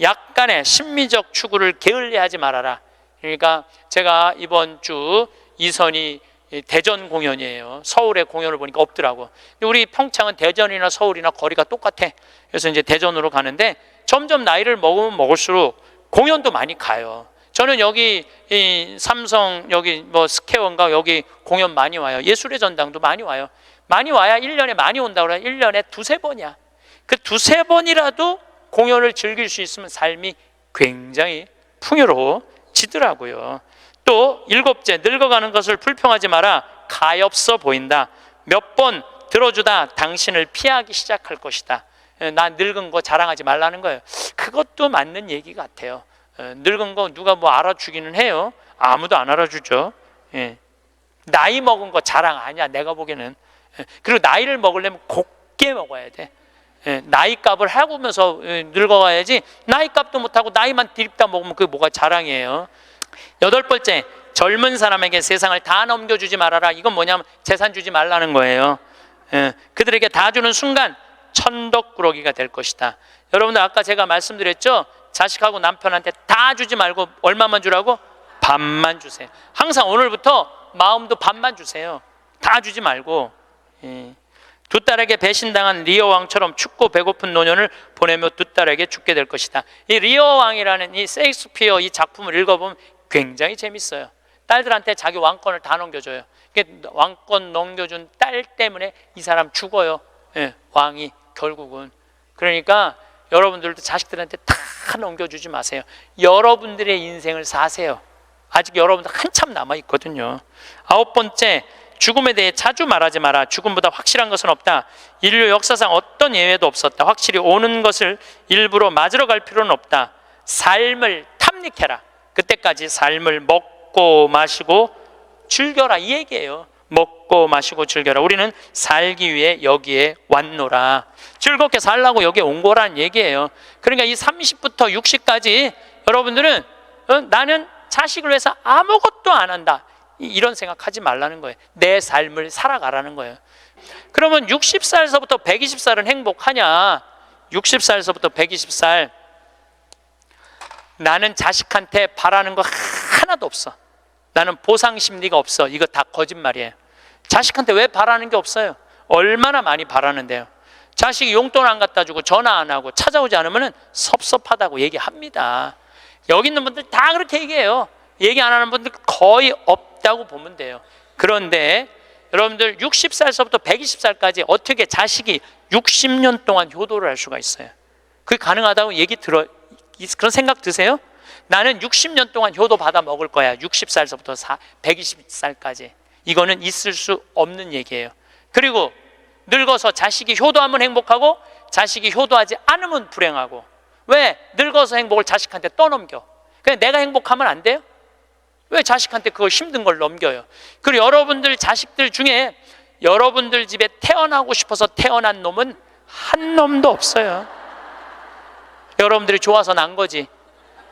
약간의 심미적 추구를 게을리하지 말아라. 그러니까 제가 이번 주 이선이 대전 공연이에요. 서울에 공연을 보니까 없더라고. 우리 평창은 대전이나 서울이나 거리가 똑같아. 그래서 이제 대전으로 가는데 점점 나이를 먹으면 먹을수록 공연도 많이 가요. 저는 여기 이 삼성 여기 뭐 스퀘어인가 여기 공연 많이 와요. 예술의 전당도 많이 와요. 많이 와야 1년에 많이 온다고 그래요. 1년에 2-3번이야. 그 2-3번이라도 공연을 즐길 수 있으면 삶이 굉장히 풍요로워지더라고요. 또 일곱째, 늙어가는 것을 불평하지 마라. 가엾어 보인다. 몇 번 들어주다 당신을 피하기 시작할 것이다. 나 늙은 거 자랑하지 말라는 거예요. 그것도 맞는 얘기 같아요. 늙은 거 누가 뭐 알아주기는 해요. 아무도 안 알아주죠. 나이 먹은 거 자랑 아니야, 내가 보기에는. 그리고 나이를 먹으려면 곱게 먹어야 돼. 나이값을 하고면서 늙어가야지. 나이값도 못하고 나이만 디립다 먹으면 그게 뭐가 자랑이에요. 여덟 번째, 젊은 사람에게 세상을 다 넘겨주지 말아라. 이건 뭐냐면 재산 주지 말라는 거예요. 그들에게 다 주는 순간 천덕꾸러기가 될 것이다. 여러분들 아까 제가 말씀드렸죠. 자식하고 남편한테 다 주지 말고 얼마만 주라고? 반만 주세요. 항상 오늘부터 마음도 반만 주세요. 다 주지 말고. 두 딸에게 배신당한 리어 왕처럼 춥고 배고픈 노년을 보내며 두 딸에게 죽게 될 것이다. 이 리어 왕이라는 이 셰익스피어 이 작품을 읽어보면 굉장히 재밌어요. 딸들한테 자기 왕권을 다 넘겨줘요. 왕권 넘겨준 딸 때문에 이 사람 죽어요. 왕이 결국은. 그러니까 여러분들도 자식들한테 다 넘겨주지 마세요. 여러분들의 인생을 사세요. 아직 여러분들 한참 남아있거든요. 아홉 번째, 죽음에 대해 자주 말하지 마라. 죽음보다 확실한 것은 없다. 인류 역사상 어떤 예외도 없었다. 확실히 오는 것을 일부러 맞으러 갈 필요는 없다. 삶을 탐닉해라. 그때까지 삶을 먹고 마시고 즐겨라, 이 얘기예요. 먹고 마시고 즐겨라. 우리는 살기 위해 여기에 왔노라. 즐겁게 살라고 여기에 온 거란 얘기예요. 그러니까 이 30부터 60까지 여러분들은 나는 자식을 위해서 아무것도 안 한다, 이런 생각하지 말라는 거예요. 내 삶을 살아가라는 거예요. 그러면 60살서부터 120살은 행복하냐? 60살서부터 120살 나는 자식한테 바라는 거 하나도 없어. 나는 보상 심리가 없어. 이거 다 거짓말이에요. 자식한테 왜 바라는 게 없어요? 얼마나 많이 바라는데요. 자식이 용돈 안 갖다 주고 전화 안 하고 찾아오지 않으면 섭섭하다고 얘기합니다. 여기 있는 분들 다 그렇게 얘기해요. 얘기 안 하는 분들 거의 없다고 보면 돼요. 그런데 여러분들 60살서부터 120살까지 어떻게 자식이 60년 동안 효도를 할 수가 있어요? 그게 가능하다고 얘기 들어, 그런 생각 드세요? 나는 60년 동안 효도 받아 먹을 거야. 60살서부터 120살까지. 이거는 있을 수 없는 얘기예요. 그리고 늙어서 자식이 효도하면 행복하고 자식이 효도하지 않으면 불행하고. 왜? 늙어서 행복을 자식한테 떠넘겨. 그냥 내가 행복하면 안 돼요? 왜 자식한테 그걸 힘든 걸 넘겨요? 그리고 여러분들 자식들 중에 여러분들 집에 태어나고 싶어서 태어난 놈은 한 놈도 없어요. 여러분들이 좋아서 난 거지.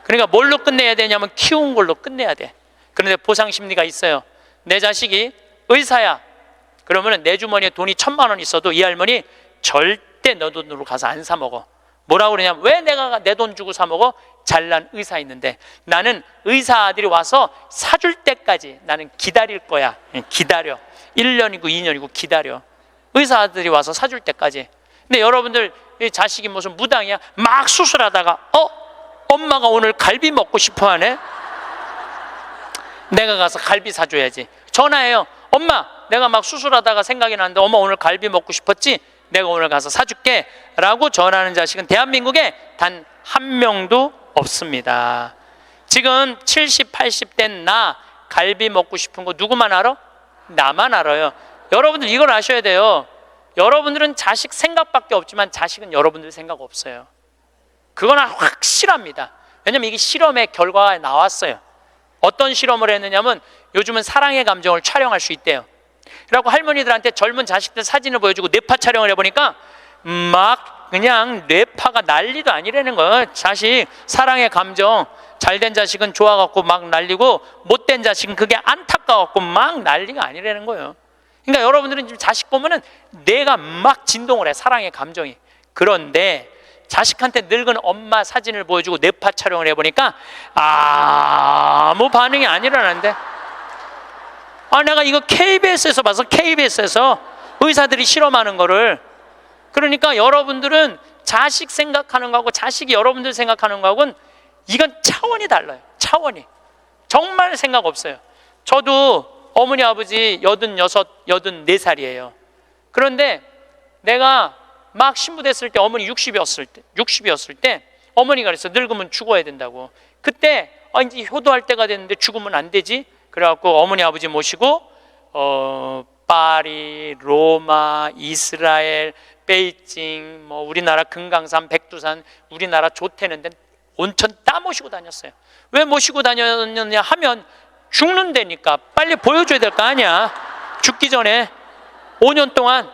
그러니까 뭘로 끝내야 되냐면 키운 걸로 끝내야 돼. 그런데 보상 심리가 있어요. 내 자식이 의사야. 그러면 내 주머니에 돈이 1,000만 원 있어도 이 할머니 절대 너 돈으로 가서 안 사 먹어. 뭐라고 그러냐면 왜 내가 내 돈 주고 사 먹어? 잘난 의사 있는데 나는 의사 아들이 와서 사줄 때까지 나는 기다릴 거야. 기다려. 1년이고 2년이고 기다려. 의사 아들이 와서 사줄 때까지. 근데 여러분들 자식이 무슨 무당이야? 막 수술하다가 엄마가 오늘 갈비 먹고 싶어 하네? 내가 가서 갈비 사줘야지. 전화해요. 엄마, 내가 막 수술하다가 생각이 나는데 엄마 오늘 갈비 먹고 싶었지? 내가 오늘 가서 사줄게 라고 전하는 자식은 대한민국에 단 한 명도 없습니다. 지금 70, 80된 나 갈비 먹고 싶은 거 누구만 알아? 나만 알아요. 여러분들 이걸 아셔야 돼요. 여러분들은 자식 생각밖에 없지만 자식은 여러분들 생각 없어요. 그건 확실합니다. 왜냐면 이게 실험의 결과가 나왔어요. 어떤 실험을 했느냐면 요즘은 사랑의 감정을 촬영할 수 있대요. 그래갖고 할머니들한테 젊은 자식들 사진을 보여주고 뇌파 촬영을 해보니까 막 그냥 뇌파가 난리도 아니라는 거예요. 자식 사랑의 감정, 잘된 자식은 좋아갖고 막 난리고 못된 자식은 그게 안타까워갖고 막 난리가 아니라는 거예요. 그러니까 여러분들은 지금 자식 보면은 내가 막 진동을 해, 사랑의 감정이. 그런데 자식한테 늙은 엄마 사진을 보여주고 뇌파 촬영을 해보니까 아무 반응이 안 일어나는데, 내가 이거 KBS에서 봐서, KBS에서 의사들이 실험하는 거를. 그러니까 여러분들은 자식 생각하는 거하고 자식이 여러분들 생각하는 거하고는 이건 차원이 달라요. 차원이. 정말 생각 없어요. 저도 어머니 아버지 86, 84살이에요. 그런데 내가 막 신부됐을 때 어머니 60이었을 때 어머니가 그랬어. 늙으면 죽어야 된다고. 그때 이제 효도할 때가 됐는데 죽으면 안 되지. 그래갖고 어머니 아버지 모시고 파리, 로마, 이스라엘, 베이징, 우리나라 금강산, 백두산, 우리나라 좋대는 데 온천 다 모시고 다녔어요. 왜 모시고 다녔느냐 하면 죽는다니까. 빨리 보여줘야 될 거 아니야. 죽기 전에 5년 동안.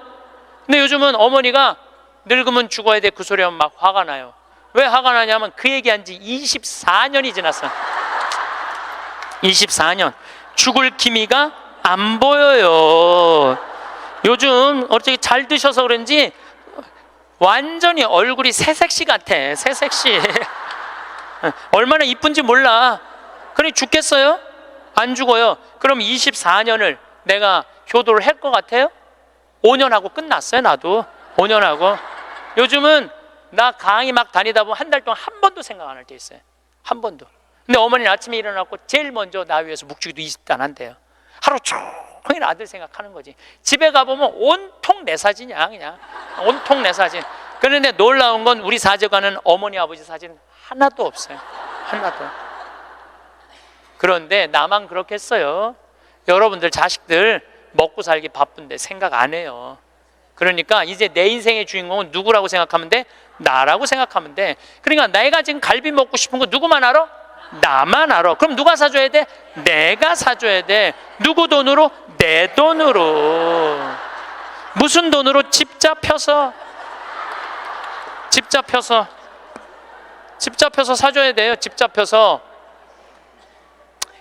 근데 요즘은 어머니가 늙으면 죽어야 돼 그 소리 하면 막 화가 나요. 왜 화가 나냐면 그 얘기한 지 24년이 지났어. 24년. 죽을 기미가 안 보여요. 요즘 어떻게 잘 드셔서 그런지 완전히 얼굴이 새색시 같아. 새색시. 얼마나 이쁜지 몰라. 그러니 죽겠어요? 안 죽어요. 그럼 24년을 내가 효도를 할 것 같아요? 5년 하고 끝났어요. 나도 5년 하고. 요즘은 나 강의 막 다니다 보면 한 달 동안 한 번도 생각 안 할 때 있어요. 한 번도. 근데 어머니는 아침에 일어나고 제일 먼저 나 위해서 묵주기도 20단 한대요. 하루 종일 아들 생각하는 거지. 집에 가보면 온통 내 사진이야. 그냥 온통 내 사진. 그런데 놀라운 건 우리 사제관은 어머니 아버지 사진 하나도 없어요. 하나도. 그런데 나만 그렇겠어요? 여러분들 자식들 먹고 살기 바쁜데 생각 안 해요. 그러니까 이제 내 인생의 주인공은 누구라고 생각하면 돼? 나라고 생각하면 돼. 그러니까 내가 지금 갈비 먹고 싶은 거 누구만 알아? 나만 알아. 그럼 누가 사줘야 돼? 내가 사줘야 돼. 누구 돈으로? 내 돈으로. 무슨 돈으로? 집 잡혀서 사줘야 돼요. 집 잡혀서.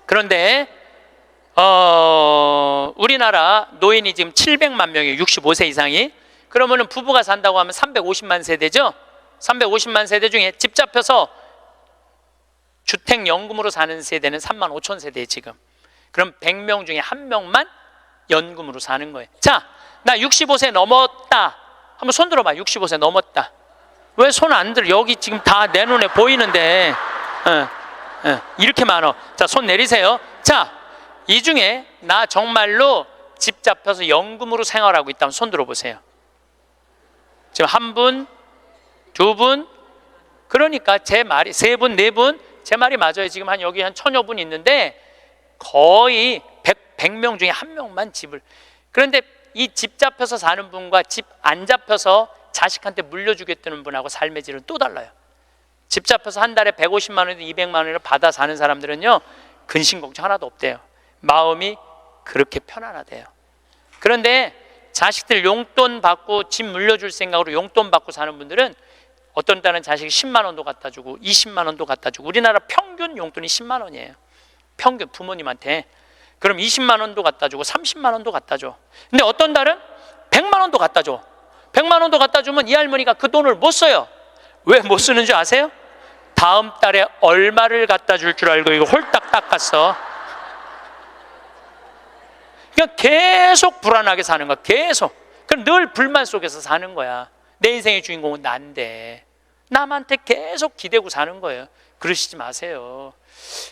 그런데 우리나라 노인이 지금 700만 명이에요. 65세 이상이. 그러면은 부부가 산다고 하면 350만 세대죠. 350만 세대 중에 집 잡혀서 주택연금으로 사는 세대는 3만 5천 세대에 지금. 그럼 100명 중에 1명만 연금으로 사는 거예요. 자, 나 65세 넘었다. 한번 손 들어봐. 65세 넘었다. 왜 손 안 들어? 여기 지금 다 내 눈에 보이는데. 이렇게 많어. 자, 손 내리세요. 자, 이 중에 나 정말로 집 잡혀서 연금으로 생활하고 있다면 손 들어보세요. 지금 한 분, 두 분, 그러니까 제 말이 세 분, 네 분, 제 말이 맞아요. 지금 여기 한 1000여 분 있는데 거의 100명 중에 한 명만 집을. 그런데 이 집 잡혀서 사는 분과 집 안 잡혀서 자식한테 물려주겠다는 분하고 삶의 질은 또 달라요. 집 잡혀서 한 달에 150만 원이든 200만 원을 받아 사는 사람들은요, 근심 걱정 하나도 없대요. 마음이 그렇게 편안하대요. 그런데 자식들 용돈 받고 집 물려줄 생각으로 용돈 받고 사는 분들은 어떤 딸은 자식이 10만 원도 갖다 주고 20만 원도 갖다 주고, 우리나라 평균 용돈이 10만 원이에요. 평균 부모님한테. 그럼 20만 원도 갖다 주고 30만 원도 갖다 줘. 근데 어떤 달은 100만 원도 갖다 줘. 100만 원도 갖다 주면 이 할머니가 그 돈을 못 써요. 왜 못 쓰는 줄 아세요? 다음 달에 얼마를 갖다 줄 줄 알고 이거 홀딱 닦았어. 그러니까 계속 불안하게 사는 거야. 계속. 그럼 늘 불만 속에서 사는 거야. 내 인생의 주인공은 난데 남한테 계속 기대고 사는 거예요. 그러시지 마세요.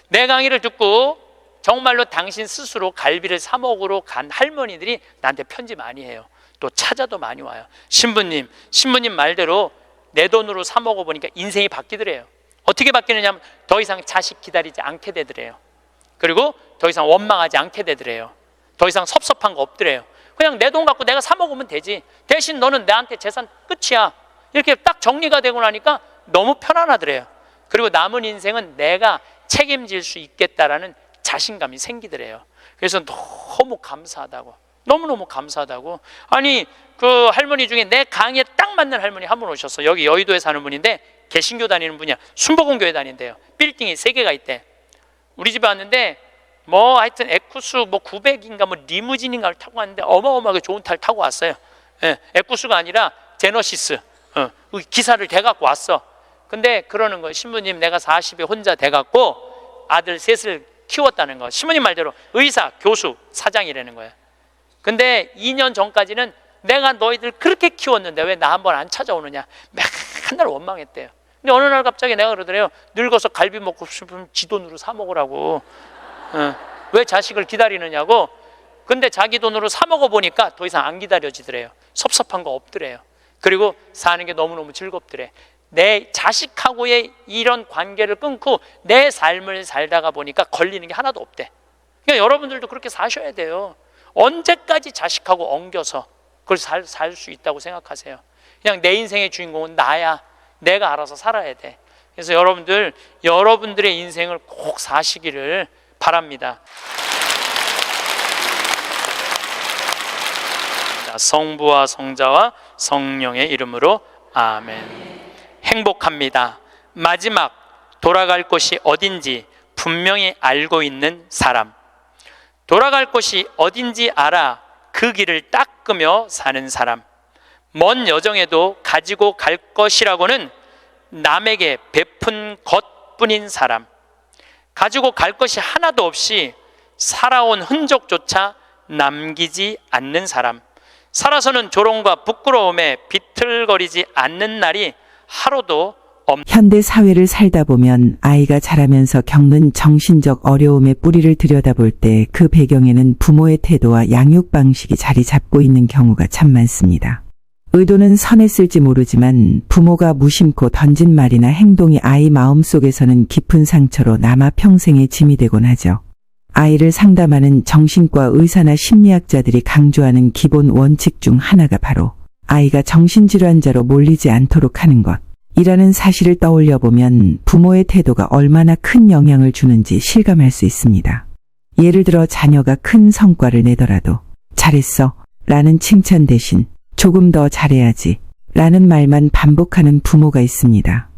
내 강의를 듣고 정말로 당신 스스로 갈비를 사 먹으러 간 할머니들이 나한테 편지 많이 해요. 또 찾아도 많이 와요. 신부님 말대로 내 돈으로 사 먹어보니까 인생이 바뀌더래요. 어떻게 바뀌느냐면 더 이상 자식 기다리지 않게 되더래요. 그리고 더 이상 원망하지 않게 되더래요. 더 이상 섭섭한 거 없더래요. 그냥 내 돈 갖고 내가 사 먹으면 되지. 대신 너는 나한테 재산 끝이야. 이렇게 딱 정리가 되고 나니까 너무 편안하더래요. 그리고 남은 인생은 내가 책임질 수 있겠다라는 자신감이 생기더래요. 그래서 너무 감사하다고. 너무너무 감사하다고. 아니, 그 할머니 중에 내 강의에 딱 맞는 할머니 한 분 오셨어. 여기 여의도에 사는 분인데 개신교 다니는 분이야. 순복음교회 다닌대요. 빌딩이 3개가 있대. 우리 집에 왔는데 뭐 하여튼 에쿠스 뭐 900인가 뭐 리무진인가를 타고 왔는데 어마어마하게 좋은 차를 타고 왔어요. 예, 에쿠스가 아니라 제너시스. 기사를 대갖고 왔어. 근데 그러는 거예요. 신부님, 내가 40에 혼자 돼갖고 아들 셋을 키웠다는 거. 신부님 말대로 의사, 교수, 사장이라는 거예요. 근데 2년 전까지는 내가 너희들 그렇게 키웠는데 왜 나 한번 안 찾아오느냐, 맨날 원망했대요. 근데 어느 날 갑자기 내가 그러더래요. 늙어서 갈비 먹고 싶으면 지 돈으로 사 먹으라고. 왜 자식을 기다리느냐고. 근데 자기 돈으로 사 먹어보니까 더 이상 안 기다려지더래요. 섭섭한 거 없더래요. 그리고 사는 게 너무너무 즐겁더래. 내 자식하고의 이런 관계를 끊고 내 삶을 살다가 보니까 걸리는 게 하나도 없대. 그러니까 여러분들도 그렇게 사셔야 돼요. 언제까지 자식하고 엉겨서 그걸 살 수 있다고 생각하세요? 그냥 내 인생의 주인공은 나야. 내가 알아서 살아야 돼. 그래서 여러분들의 인생을 꼭 사시기를 바랍니다. 성부와 성자와 성령의 이름으로 아멘. 행복합니다. 마지막 돌아갈 곳이 어딘지 분명히 알고 있는 사람. 돌아갈 곳이 어딘지 알아 그 길을 닦으며 사는 사람. 먼 여정에도 가지고 갈 것이라고는 남에게 베푼 것뿐인 사람. 가지고 갈 것이 하나도 없이 살아온 흔적조차 남기지 않는 사람. 살아서는 조롱과 부끄러움에 비틀거리지 않는 날이 하루도 없는. 현대 사회를 살다 보면 아이가 자라면서 겪는 정신적 어려움의 뿌리를 들여다볼 때 그 배경에는 부모의 태도와 양육 방식이 자리 잡고 있는 경우가 참 많습니다. 의도는 선했을지 모르지만 부모가 무심코 던진 말이나 행동이 아이 마음속에서는 깊은 상처로 남아 평생의 짐이 되곤 하죠. 아이를 상담하는 정신과 의사나 심리학자들이 강조하는 기본 원칙 중 하나가 바로 아이가 정신질환자로 몰리지 않도록 하는 것이라는 사실을 떠올려 보면 부모의 태도가 얼마나 큰 영향을 주는지 실감할 수 있습니다. 예를 들어 자녀가 큰 성과를 내더라도 잘했어 라는 칭찬 대신 조금 더 잘해야지 라는 말만 반복하는 부모가 있습니다.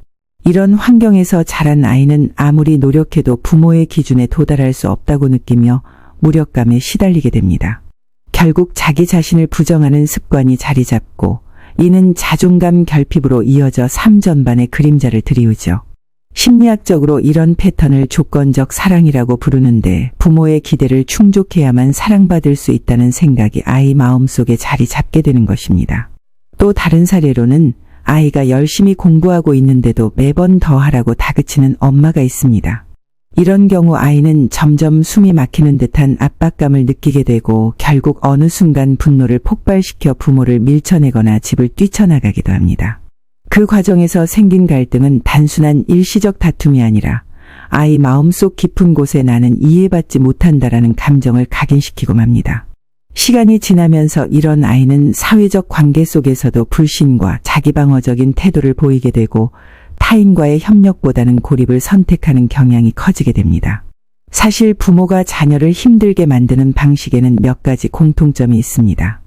이런 환경에서 자란 아이는 아무리 노력해도 부모의 기준에 도달할 수 없다고 느끼며 무력감에 시달리게 됩니다. 결국 자기 자신을 부정하는 습관이 자리 잡고 이는 자존감 결핍으로 이어져 삶 전반의 그림자를 드리우죠. 심리학적으로 이런 패턴을 조건적 사랑이라고 부르는데 부모의 기대를 충족해야만 사랑받을 수 있다는 생각이 아이 마음속에 자리 잡게 되는 것입니다. 또 다른 사례로는 아이가 열심히 공부하고 있는데도 매번 더 하라고 다그치는 엄마가 있습니다. 이런 경우 아이는 점점 숨이 막히는 듯한 압박감을 느끼게 되고 결국 어느 순간 분노를 폭발시켜 부모를 밀쳐내거나 집을 뛰쳐나가기도 합니다. 그 과정에서 생긴 갈등은 단순한 일시적 다툼이 아니라 아이 마음속 깊은 곳에 나는 이해받지 못한다라는 감정을 각인시키고 맙니다. 시간이 지나면서 이런 아이는 사회적 관계 속에서도 불신과 자기방어적인 태도를 보이게 되고 타인과의 협력보다는 고립을 선택하는 경향이 커지게 됩니다. 사실 부모가 자녀를 힘들게 만드는 방식에는 몇 가지 공통점이 있습니다.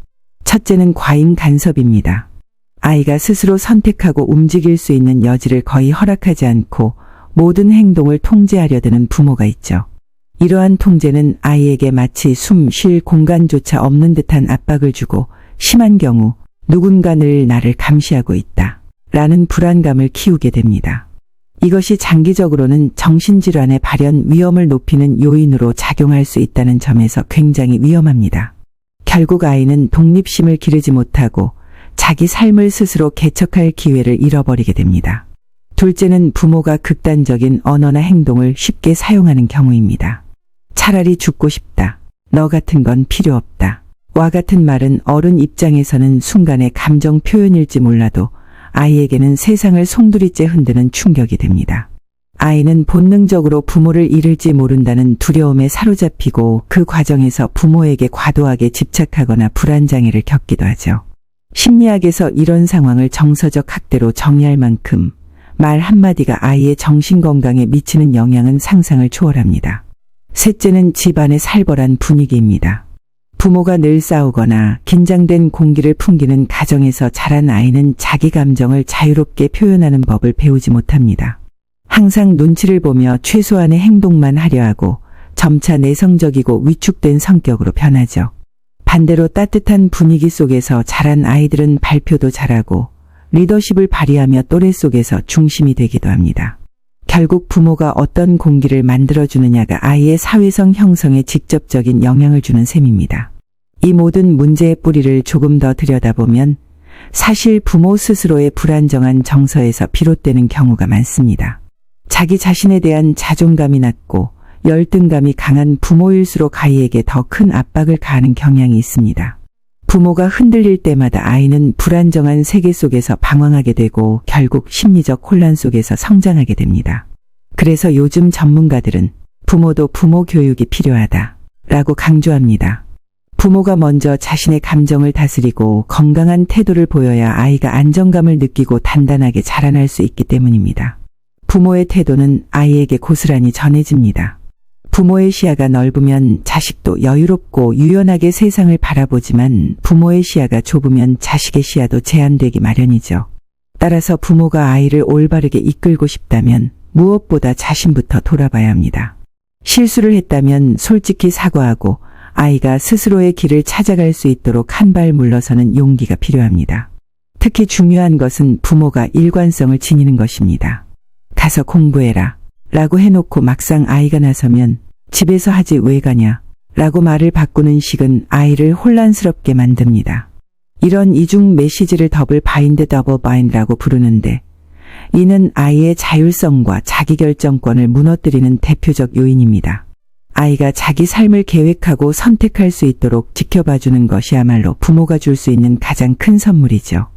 첫째는 과잉 간섭입니다. 아이가 스스로 선택하고 움직일 수 있는 여지를 거의 허락하지 않고 모든 행동을 통제하려 드는 부모가 있죠. 이러한 통제는 아이에게 마치 숨 쉴 공간조차 없는 듯한 압박을 주고 심한 경우 누군가 늘 나를 감시하고 있다 라는 불안감을 키우게 됩니다. 이것이 장기적으로는 정신질환의 발현 위험을 높이는 요인으로 작용할 수 있다는 점에서 굉장히 위험합니다. 결국 아이는 독립심을 기르지 못하고 자기 삶을 스스로 개척할 기회를 잃어버리게 됩니다. 둘째는 부모가 극단적인 언어나 행동을 쉽게 사용하는 경우입니다. 차라리 죽고 싶다. 너 같은 건 필요 없다. 와 같은 말은 어른 입장에서는 순간의 감정 표현일지 몰라도 아이에게는 세상을 송두리째 흔드는 충격이 됩니다. 아이는 본능적으로 부모를 잃을지 모른다는 두려움에 사로잡히고 그 과정에서 부모에게 과도하게 집착하거나 불안장애를 겪기도 하죠. 심리학에서 이런 상황을 정서적 학대로 정의할 만큼 말 한마디가 아이의 정신건강에 미치는 영향은 상상을 초월합니다. 셋째는 집안의 살벌한 분위기입니다. 부모가 늘 싸우거나 긴장된 공기를 풍기는 가정에서 자란 아이는 자기 감정을 자유롭게 표현하는 법을 배우지 못합니다. 항상 눈치를 보며 최소한의 행동만 하려 하고 점차 내성적이고 위축된 성격으로 변하죠. 반대로 따뜻한 분위기 속에서 자란 아이들은 발표도 잘하고 리더십을 발휘하며 또래 속에서 중심이 되기도 합니다. 결국 부모가 어떤 공기를 만들어주느냐가 아이의 사회성 형성에 직접적인 영향을 주는 셈입니다. 이 모든 문제의 뿌리를 조금 더 들여다보면 사실 부모 스스로의 불안정한 정서에서 비롯되는 경우가 많습니다. 자기 자신에 대한 자존감이 낮고 열등감이 강한 부모일수록 아이에게 더 큰 압박을 가하는 경향이 있습니다. 부모가 흔들릴 때마다 아이는 불안정한 세계 속에서 방황하게 되고 결국 심리적 혼란 속에서 성장하게 됩니다. 그래서 요즘 전문가들은 부모도 부모 교육이 필요하다 라고 강조합니다. 부모가 먼저 자신의 감정을 다스리고 건강한 태도를 보여야 아이가 안정감을 느끼고 단단하게 자라날 수 있기 때문입니다. 부모의 태도는 아이에게 고스란히 전해집니다. 부모의 시야가 넓으면 자식도 여유롭고 유연하게 세상을 바라보지만 부모의 시야가 좁으면 자식의 시야도 제한되기 마련이죠. 따라서 부모가 아이를 올바르게 이끌고 싶다면 무엇보다 자신부터 돌아봐야 합니다. 실수를 했다면 솔직히 사과하고 아이가 스스로의 길을 찾아갈 수 있도록 한 발 물러서는 용기가 필요합니다. 특히 중요한 것은 부모가 일관성을 지니는 것입니다. 가서 공부해라 라고 해놓고 막상 아이가 나서면 집에서 하지 왜 가냐 라고 말을 바꾸는 식은 아이를 혼란스럽게 만듭니다. 이런 이중 메시지를 더블 바인드 더블 바인드라고 부르는데 이는 아이의 자율성과 자기결정권을 무너뜨리는 대표적 요인입니다. 아이가 자기 삶을 계획하고 선택할 수 있도록 지켜봐주는 것이야말로 부모가 줄 수 있는 가장 큰 선물이죠.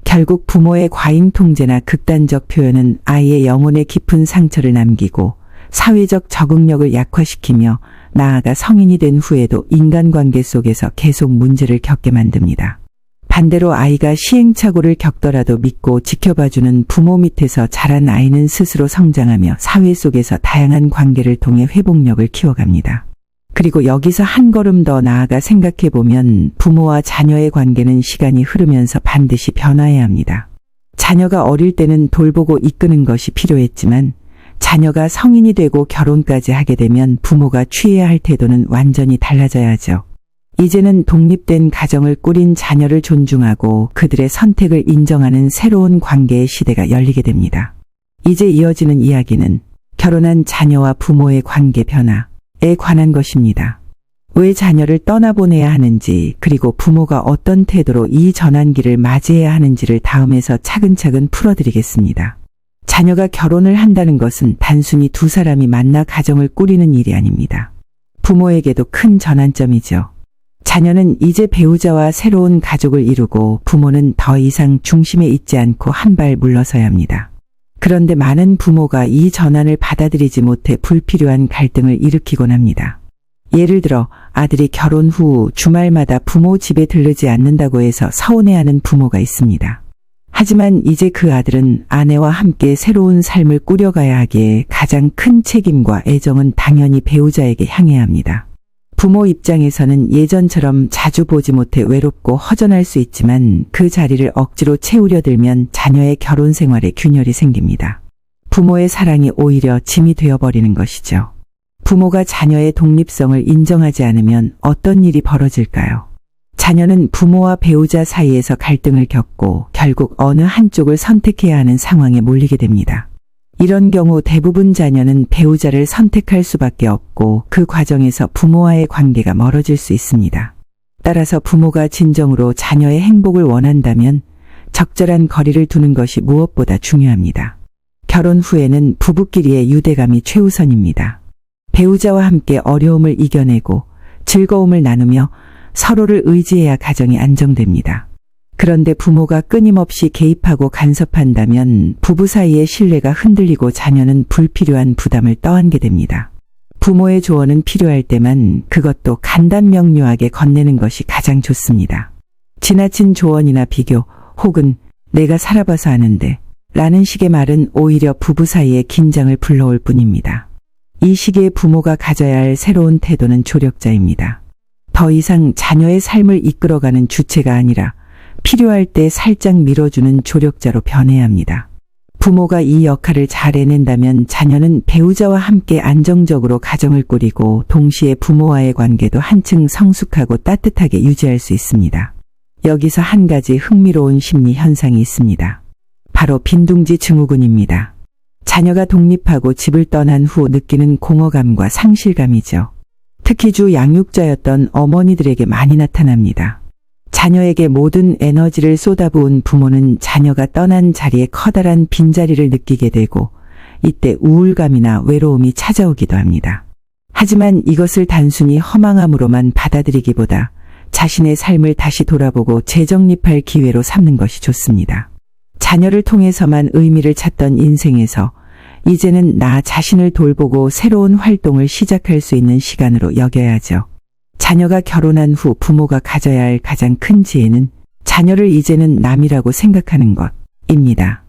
결국 부모의 과잉 통제나 극단적 표현은 아이의 영혼에 깊은 상처를 남기고 사회적 적응력을 약화시키며 나아가 성인이 된 후에도 인간관계 속에서 계속 문제를 겪게 만듭니다. 반대로 아이가 시행착오를 겪더라도 믿고 지켜봐주는 부모 밑에서 자란 아이는 스스로 성장하며 사회 속에서 다양한 관계를 통해 회복력을 키워갑니다. 그리고 여기서 한 걸음 더 나아가 생각해보면 부모와 자녀의 관계는 시간이 흐르면서 반드시 변화해야 합니다. 자녀가 어릴 때는 돌보고 이끄는 것이 필요했지만 자녀가 성인이 되고 결혼까지 하게 되면 부모가 취해야 할 태도는 완전히 달라져야 하죠. 이제는 독립된 가정을 꾸린 자녀를 존중하고 그들의 선택을 인정하는 새로운 관계의 시대가 열리게 됩니다. 이제 이어지는 이야기는 결혼한 자녀와 부모의 관계 변화에 관한 것입니다. 왜 자녀를 떠나보내야 하는지 그리고 부모가 어떤 태도로 이 전환기를 맞이해야 하는지를 다음에서 차근차근 풀어드리겠습니다. 자녀가 결혼을 한다는 것은 단순히 두 사람이 만나 가정을 꾸리는 일이 아닙니다. 부모에게도 큰 전환점이죠. 자녀는 이제 배우자와 새로운 가족을 이루고 부모는 더 이상 중심에 있지 않고 한 발 물러서야 합니다. 그런데 많은 부모가 이 전환을 받아들이지 못해 불필요한 갈등을 일으키곤 합니다. 예를 들어 아들이 결혼 후 주말마다 부모 집에 들르지 않는다고 해서 서운해하는 부모가 있습니다. 하지만 이제 그 아들은 아내와 함께 새로운 삶을 꾸려가야 하기에 가장 큰 책임과 애정은 당연히 배우자에게 향해야 합니다. 부모 입장에서는 예전처럼 자주 보지 못해 외롭고 허전할 수 있지만 그 자리를 억지로 채우려 들면 자녀의 결혼 생활에 균열이 생깁니다. 부모의 사랑이 오히려 짐이 되어버리는 것이죠. 부모가 자녀의 독립성을 인정하지 않으면 어떤 일이 벌어질까요? 자녀는 부모와 배우자 사이에서 갈등을 겪고 결국 어느 한쪽을 선택해야 하는 상황에 몰리게 됩니다. 이런 경우 대부분 자녀는 배우자를 선택할 수밖에 없고 그 과정에서 부모와의 관계가 멀어질 수 있습니다. 따라서 부모가 진정으로 자녀의 행복을 원한다면 적절한 거리를 두는 것이 무엇보다 중요합니다. 결혼 후에는 부부끼리의 유대감이 최우선입니다. 배우자와 함께 어려움을 이겨내고 즐거움을 나누며 서로를 의지해야 가정이 안정됩니다. 그런데 부모가 끊임없이 개입하고 간섭한다면 부부 사이의 신뢰가 흔들리고 자녀는 불필요한 부담을 떠안게 됩니다. 부모의 조언은 필요할 때만 그것도 간단명료하게 건네는 것이 가장 좋습니다. 지나친 조언이나 비교 혹은 내가 살아봐서 아는데 라는 식의 말은 오히려 부부 사이의 긴장을 불러올 뿐입니다. 이 시기에 부모가 가져야 할 새로운 태도는 조력자입니다. 더 이상 자녀의 삶을 이끌어가는 주체가 아니라 필요할 때 살짝 밀어주는 조력자로 변해야 합니다. 부모가 이 역할을 잘 해낸다면 자녀는 배우자와 함께 안정적으로 가정을 꾸리고 동시에 부모와의 관계도 한층 성숙하고 따뜻하게 유지할 수 있습니다. 여기서 한 가지 흥미로운 심리 현상이 있습니다. 바로 빈둥지 증후군입니다. 자녀가 독립하고 집을 떠난 후 느끼는 공허감과 상실감이죠. 특히 주 양육자였던 어머니들에게 많이 나타납니다. 자녀에게 모든 에너지를 쏟아부은 부모는 자녀가 떠난 자리에 커다란 빈자리를 느끼게 되고 이때 우울감이나 외로움이 찾아오기도 합니다. 하지만 이것을 단순히 허망함으로만 받아들이기보다 자신의 삶을 다시 돌아보고 재정립할 기회로 삼는 것이 좋습니다. 자녀를 통해서만 의미를 찾던 인생에서 이제는 나 자신을 돌보고 새로운 활동을 시작할 수 있는 시간으로 여겨야죠. 자녀가 결혼한 후 부모가 가져야 할 가장 큰 지혜는 자녀를 이제는 남이라고 생각하는 것입니다.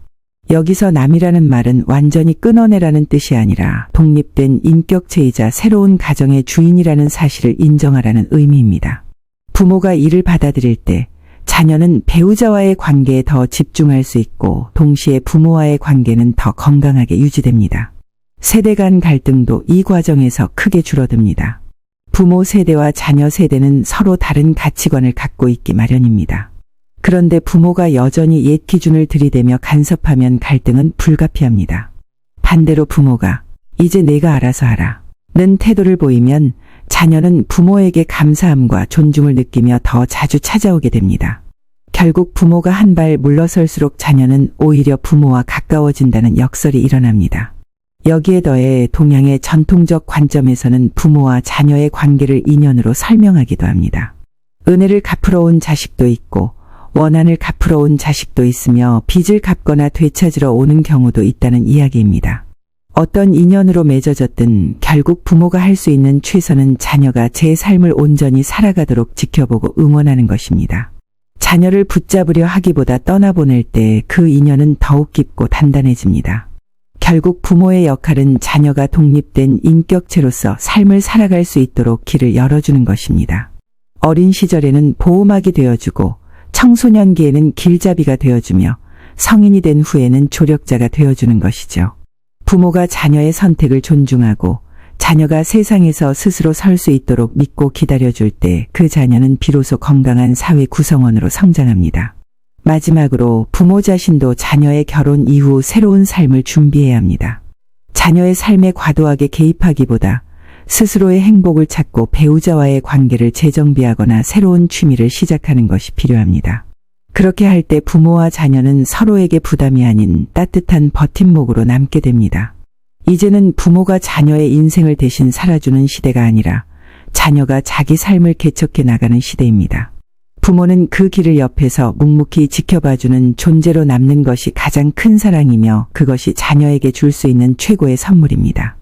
여기서 남이라는 말은 완전히 끊어내라는 뜻이 아니라 독립된 인격체이자 새로운 가정의 주인이라는 사실을 인정하라는 의미입니다. 부모가 이를 받아들일 때 자녀는 배우자와의 관계에 더 집중할 수 있고 동시에 부모와의 관계는 더 건강하게 유지됩니다. 세대 간 갈등도 이 과정에서 크게 줄어듭니다. 부모 세대와 자녀 세대는 서로 다른 가치관을 갖고 있기 마련입니다. 그런데 부모가 여전히 옛 기준을 들이대며 간섭하면 갈등은 불가피합니다. 반대로 부모가 이제 내가 알아서 하라 는 태도를 보이면 자녀는 부모에게 감사함과 존중을 느끼며 더 자주 찾아오게 됩니다. 결국 부모가 한 발 물러설수록 자녀는 오히려 부모와 가까워진다는 역설이 일어납니다. 여기에 더해 동양의 전통적 관점에서는 부모와 자녀의 관계를 인연으로 설명하기도 합니다. 은혜를 갚으러 온 자식도 있고 원한을 갚으러 온 자식도 있으며 빚을 갚거나 되찾으러 오는 경우도 있다는 이야기입니다. 어떤 인연으로 맺어졌든 결국 부모가 할 수 있는 최선은 자녀가 제 삶을 온전히 살아가도록 지켜보고 응원하는 것입니다. 자녀를 붙잡으려 하기보다 떠나보낼 때 그 인연은 더욱 깊고 단단해집니다. 결국 부모의 역할은 자녀가 독립된 인격체로서 삶을 살아갈 수 있도록 길을 열어주는 것입니다. 어린 시절에는 보호막이 되어주고 청소년기에는 길잡이가 되어주며 성인이 된 후에는 조력자가 되어주는 것이죠. 부모가 자녀의 선택을 존중하고 자녀가 세상에서 스스로 설 수 있도록 믿고 기다려줄 때 그 자녀는 비로소 건강한 사회 구성원으로 성장합니다. 마지막으로 부모 자신도 자녀의 결혼 이후 새로운 삶을 준비해야 합니다. 자녀의 삶에 과도하게 개입하기보다 스스로의 행복을 찾고 배우자와의 관계를 재정비하거나 새로운 취미를 시작하는 것이 필요합니다. 그렇게 할 때 부모와 자녀는 서로에게 부담이 아닌 따뜻한 버팀목으로 남게 됩니다. 이제는 부모가 자녀의 인생을 대신 살아주는 시대가 아니라 자녀가 자기 삶을 개척해 나가는 시대입니다. 부모는 그 길을 옆에서 묵묵히 지켜봐주는 존재로 남는 것이 가장 큰 사랑이며 그것이 자녀에게 줄 수 있는 최고의 선물입니다.